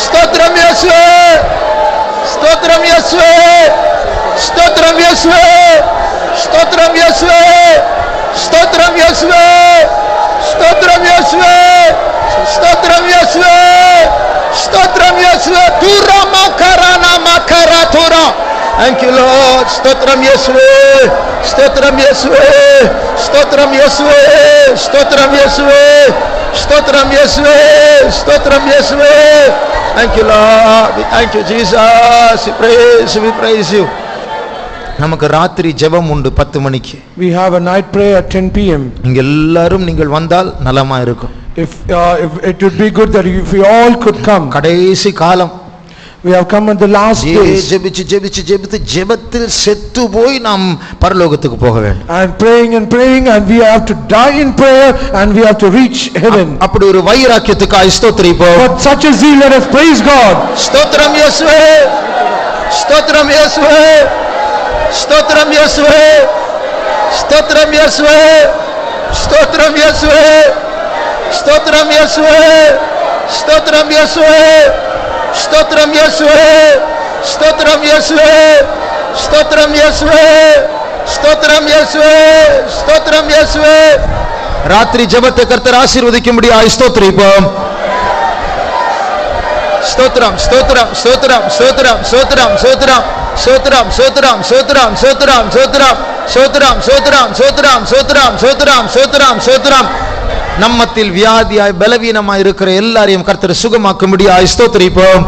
ஸ்தோத்திரம் இயேசுவே, ஸ்தோத்திரம் இயேசுவே, ஸ்தோத்திரம் இயேசுவே, ஸ்தோத்திரம் இயேசுவே, ஸ்தோத்திரம் இயேசுவே, ஸ்தோத்திரம் இயேசுவே, ஸ்தோத்திரம் இயேசுவே, ஸ்தோத்திரம் இயேசுவே. Tura மக்கரானா மக்கரா Tura. Thank you Lord. ஸ்தோத்திரம் இயேசுவே, ஸ்தோத்திரம் இயேசுவே, ஸ்தோத்திரம் இயேசுவே, ஸ்தோத்திரம் இயேசுவே, ஸ்தோத்திரம் இயேசுவே, ஸ்தோத்திரம் இயேசுவே. Thank you Lord. We thank you Jesus. We praise you. நமக்கு ராத்திரி ஜெபம் உண்டு 10 மணிக்கு. we have a night prayer at 10 p.m. நீங்க எல்லாரும் நீங்கள் வந்தால் நலமா இருக்கும். if it would be good that if we all could come. கடைசி காலம், we have come at the last days. ஜெபித்து ஜெபத்தில் செத்து போய் நாம் பரலோகத்துக்கு போக வேண்டும். and praying and we have to die in prayer and we have to reach heaven. அப்படி ஒரு வைராக்கியத்துக்கு ஸ்தோத்திரிப்போம். but such a zeal, let us praise God. ஸ்தோத்திரம் இயேசுவே, ஸ்தோத்திரம் இயேசுவே, ஸ்தோத்திரம் இயேசுவே, ஸ்தோத்திரம் இயேசுவே, ஸ்தோத்திரம் இயேசுவே, ஸ்தோத்திரம் இயேசுவே, ஸ்தோத்திரம் இயேசுவே, ஸ்தோத்திரம் இயேசுவே, ஸ்தோத்திரம் இயேசுவே, ஸ்தோத்திரம் இயேசுவே, ஸ்தோத்திரம் இயேசுவே, ஸ்தோத்திரம் இயேசுவே. ராத்திரி ஜெபத்தை கர்த்தர் ஆசீர்வதிக்கும்படியாய் ஸ்தோத்திரிப்போம். ஸ்தோத்திரம் ஸ்தோத்திரம் ஸ்தோத்திரம் ஸ்தோத்திரம் ஸ்தோத்திரம் ஸ்தோத்திரம் ஸ்தோத்திரம் ஸ்தோத்திரம் ஸ்தோத்திரம் ஸ்தோத்திரம் ஸ்தோத்திரம். சோத்ராம் சோத்ராம் சோத்ராம் சோத்ராம் சோத்ராம் சோத்ராம் சோத்ராம். நம்மத்தில் வியாதியாய் பலவீனமாய் இருக்கிற எல்லாரையும் கர்த்தர் சுகமாக்கும்படியாய் ஸ்தோத்திரிப்போம்.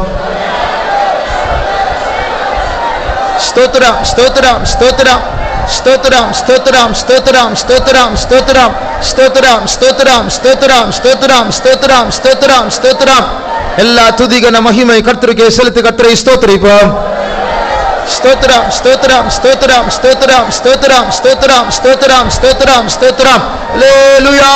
ஸ்தோத்ரம் ஸ்தோத்ரம் ஸ்தோத்ரம் ஸ்தோத்ரம் ஸ்தோத்ரம் ஸ்தோத்ரம் ஸ்தோத்ரம் ஸ்தோத்ரம் ஸ்தோத்ரம் ஸ்தோத்ரம் ஸ்தோத்ரம் ஸ்தோத்ரம் ஸ்தோத்ரம் ஸ்தோத்ரம் ஸ்தோத்ரம். எல்லா துதிகன மகிமை கர்த்தருக்கே செலுத்தி கர்த்தரை ஸ்தோத்திரிப்போம். ஸ்தோத்ரம் ஸ்தோத்ரம் ஸ்தோத்ரம் ஸ்தோத்ரம் ஸ்தோத்ரம் ஸ்தோத்ரம் ஸ்தோத்ரம் ஸ்தோத்ரம் ஸ்தோத்ரம். அல்லேலூயா.